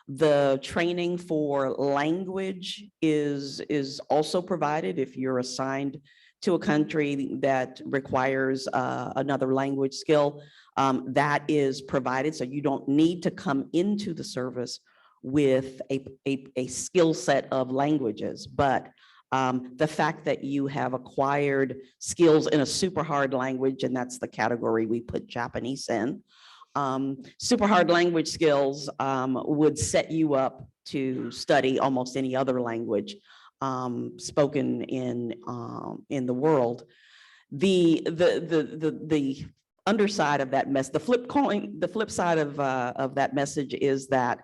The training for language is also provided if you're assigned to a country that requires another language skill. That is provided, so you don't need to come into the service with a skill set of languages, but the fact that you have acquired skills in a super hard language, and that's the category we put Japanese in, super hard language skills would set you up to study almost any other language spoken in the world. The underside of that mess, the flip side of that message is that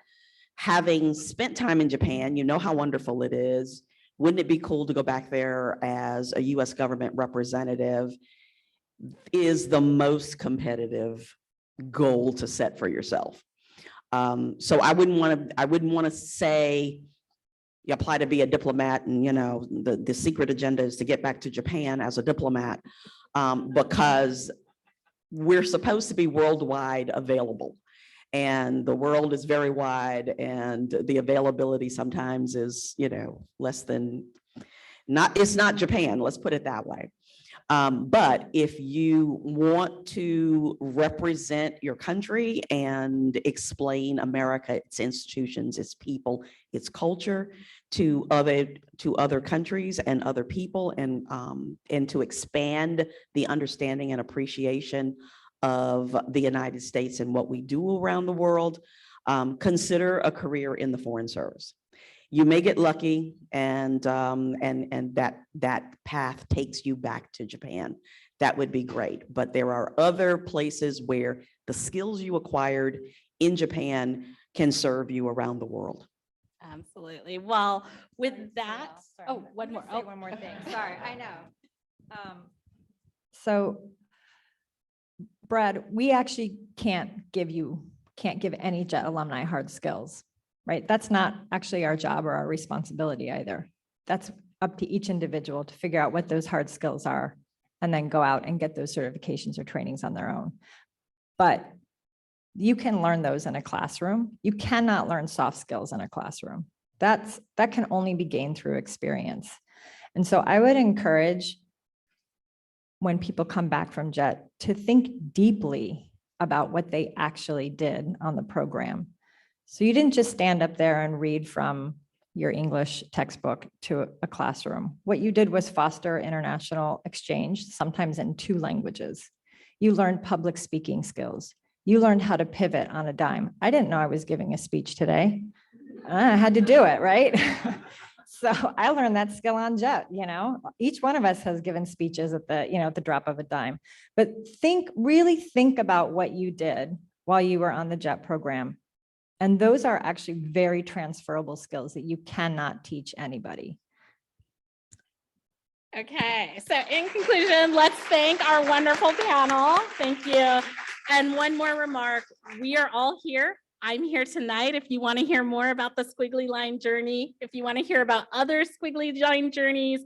having spent time in Japan, you know how wonderful it is. Wouldn't it be cool to go back there as a US government representative? Is the most competitive goal to set for yourself. So I wouldn't want to say you apply to be a diplomat and the secret agenda is to get back to Japan as a diplomat because we're supposed to be worldwide available. And the world is very wide and the availability sometimes is, less than, it's not Japan, let's put it that way. But if you want to represent your country and explain America, its institutions, its people, its culture to other countries and other people, and to expand the understanding and appreciation of the United States and what we do around the world, consider a career in the Foreign Service. You may get lucky and that path takes you back to Japan. That would be great. But there are other places where the skills you acquired in Japan can serve you around the world. Absolutely. Well, with that, one more. One more thing. Sorry, I know. So, Brad, we actually can't give any JET alumni hard skills. Right? That's not actually our job or our responsibility either. That's up to each individual to figure out what those hard skills are and then go out and get those certifications or trainings on their own. But you can learn those in a classroom. You cannot learn soft skills in a classroom. That can only be gained through experience. And so I would encourage when people come back from JET to think deeply about what they actually did on the program. So you didn't just stand up there and read from your English textbook to a classroom. What you did was foster international exchange, sometimes in 2 languages. You learned public speaking skills. You learned how to pivot on a dime. I didn't know I was giving a speech today. I had to do it, right? So I learned that skill on JET, Each one of us has given speeches at the drop of a dime. But really think about what you did while you were on the JET program. And those are actually very transferable skills that you cannot teach anybody. Okay, so in conclusion, let's thank our wonderful panel. Thank you. And one more remark, we are all here. I'm here tonight. If you want to hear more about the Squiggly Line journey, if you want to hear about other Squiggly Line journeys,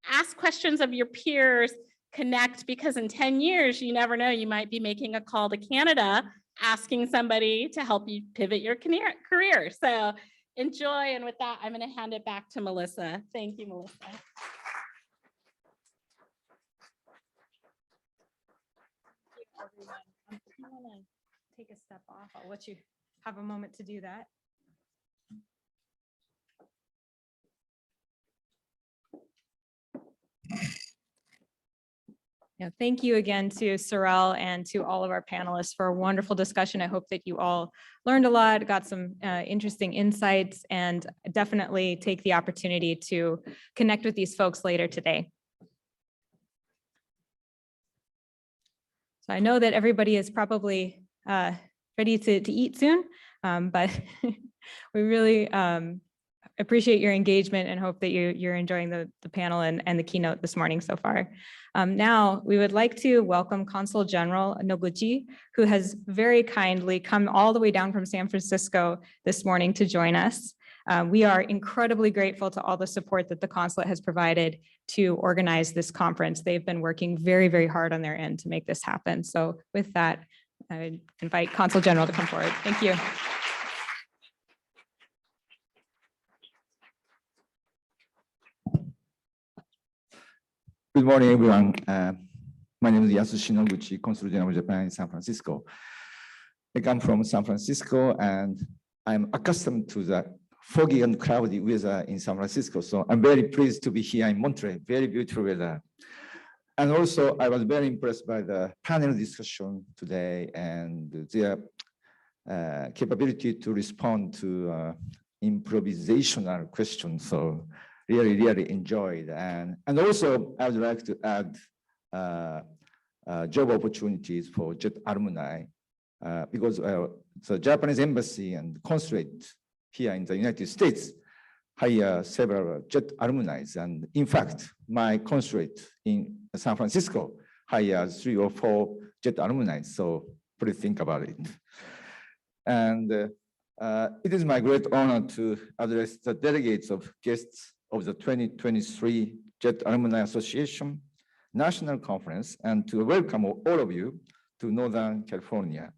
ask questions of your peers, connect, because in 10 years, you never know, you might be making a call to Canada, asking somebody to help you pivot your career. So enjoy. And with that, I'm going to hand it back to Melissa. Thank you, Melissa. everyone. If you want to take a step off, I'll let you have a moment to do that. Yeah, thank you again to Sorrel and to all of our panelists for a wonderful discussion. I hope that you all learned a lot, got some interesting insights, and definitely take the opportunity to connect with these folks later today. So I know that everybody is probably ready to eat soon, but we really appreciate your engagement and hope that you're enjoying the panel and the keynote this morning so far. Now, we would like to welcome Consul General Noguchi, who has very kindly come all the way down from San Francisco this morning to join us. We are incredibly grateful to all the support that the consulate has provided to organize this conference. They've been working very, very hard on their end to make this happen. So with that, I invite Consul General to come forward. Thank you. Good morning, everyone. My name is Yasushi Noguchi, Consul General of Japan in San Francisco. I come from San Francisco, and I'm accustomed to the foggy and cloudy weather in San Francisco. So I'm very pleased to be here in Montreal, very beautiful weather. And also, I was very impressed by the panel discussion today and their capability to respond to improvisational questions. So really enjoyed. And also, I would like to add job opportunities for JET alumni because the Japanese embassy and consulate here in the United States hire several JET alumni. And in fact, my consulate in San Francisco hires 3 or 4 JET alumni. So please think about it. And it is my great honor to address the delegates of guests of the 2023 JET Alumni Association National Conference and to welcome all of you to Northern California.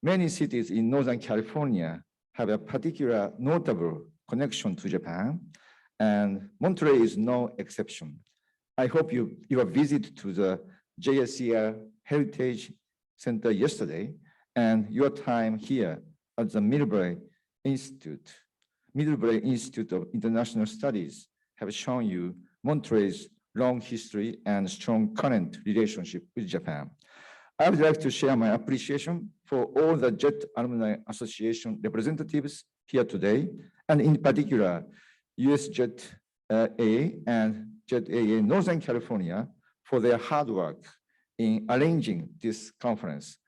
Many cities in Northern California have a particular notable connection to Japan, and Montreal is no exception. I hope your visit to the JETAA Heritage Center yesterday and your time here at the Middlebury Institute of International Studies have shown you Montreal's long history and strong current relationship with Japan. I would like to share my appreciation for all the JET Alumni Association representatives here today, and in particular, USJETAA and JETAA Northern California for their hard work in arranging this conference.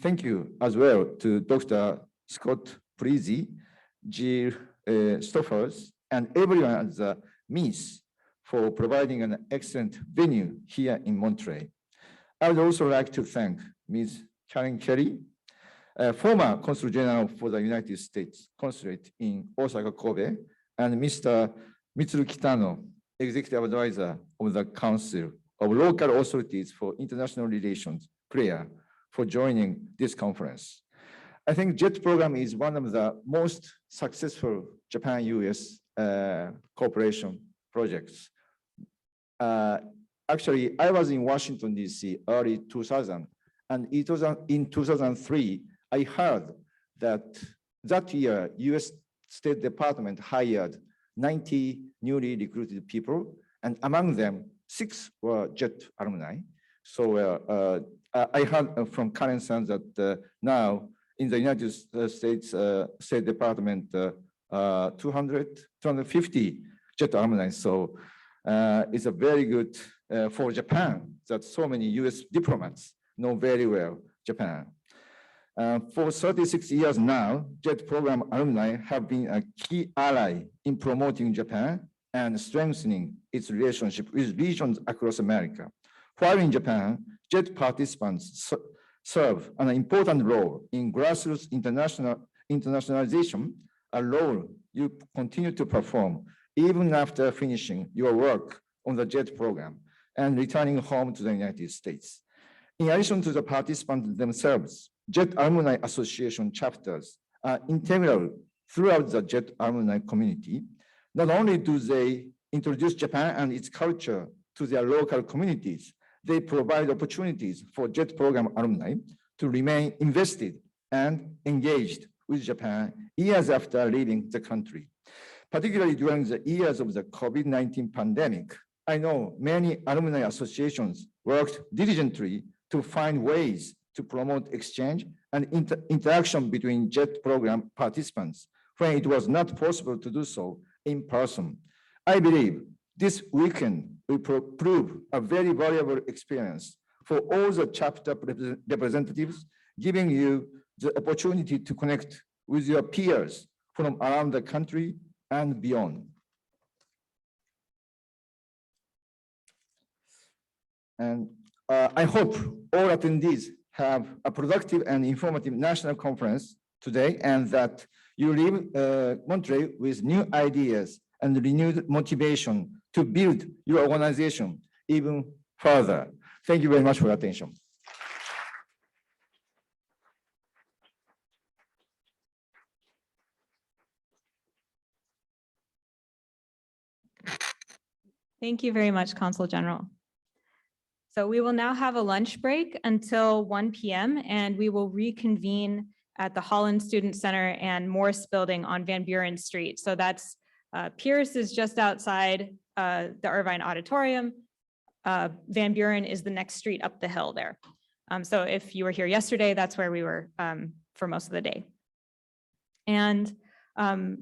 Thank you as well to Dr. Scott Pulizzi, Jill Stoffels, and everyone at the MIIS for providing an excellent venue here in Montreal. I would also like to thank Ms. Kelley, former Consul General for the United States Consulate in Osaka, Kobe, and Mr. Mitsuru Kitano, Executive Advisor of the Council of Local Authorities for International Relations, CLAIR, for joining this conference. I think JET program is one of the most successful Japan-US cooperation projects. Actually, I was in Washington, D.C. early 2000, and it was in 2003, I heard that year, US State Department hired 90 newly recruited people, and among them, 6 were JET alumni. So I heard from Karen San that now in the United States State Department, 250 JET alumni. So it's a very good for Japan that so many US diplomats know very well Japan. For 36 years now, JET program alumni have been a key ally in promoting Japan and strengthening its relationship with regions across America. While in Japan, JET participants serve an important role in grassroots internationalization, a role you continue to perform even after finishing your work on the JET program and returning home to the United States. In addition to the participants themselves, JET Alumni Association chapters are integral throughout the JET alumni community. Not only do they introduce Japan and its culture to their local communities, they provide opportunities for JET program alumni to remain invested and engaged with Japan years after leaving the country. Particularly during the years of the COVID-19 pandemic, I know many alumni associations worked diligently to find ways to promote exchange and interaction between JET program participants when it was not possible to do so in person. I believe this weekend will prove a very valuable experience for all the chapter representatives, giving you the opportunity to connect with your peers from around the country and beyond. And I hope all attendees have a productive and informative national conference today, and that you leave Montreal with new ideas and renewed motivation to build your organization even further. Thank you very much for your attention. Thank you very much, Consul General. So we will now have a lunch break until 1 p.m. and we will reconvene at the Holland Student Center and Morse Building on Van Buren Street. So that's Pierce is just outside the Irvine Auditorium. Van Buren is the next street up the hill there. So if you were here yesterday, that's where we were for most of the day. And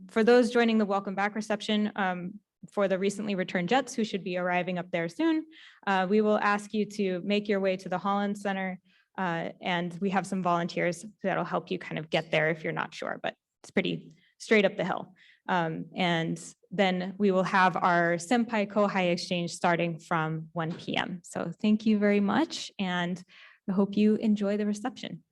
for those joining the welcome back reception, for the recently returned Jets who should be arriving up there soon, we will ask you to make your way to the Holland Center, and we have some volunteers that'll help you kind of get there if you're not sure, but it's pretty straight up the hill. And then we will have our Senpai Kohai exchange starting from 1 p.m. So thank you very much, and I hope you enjoy the reception.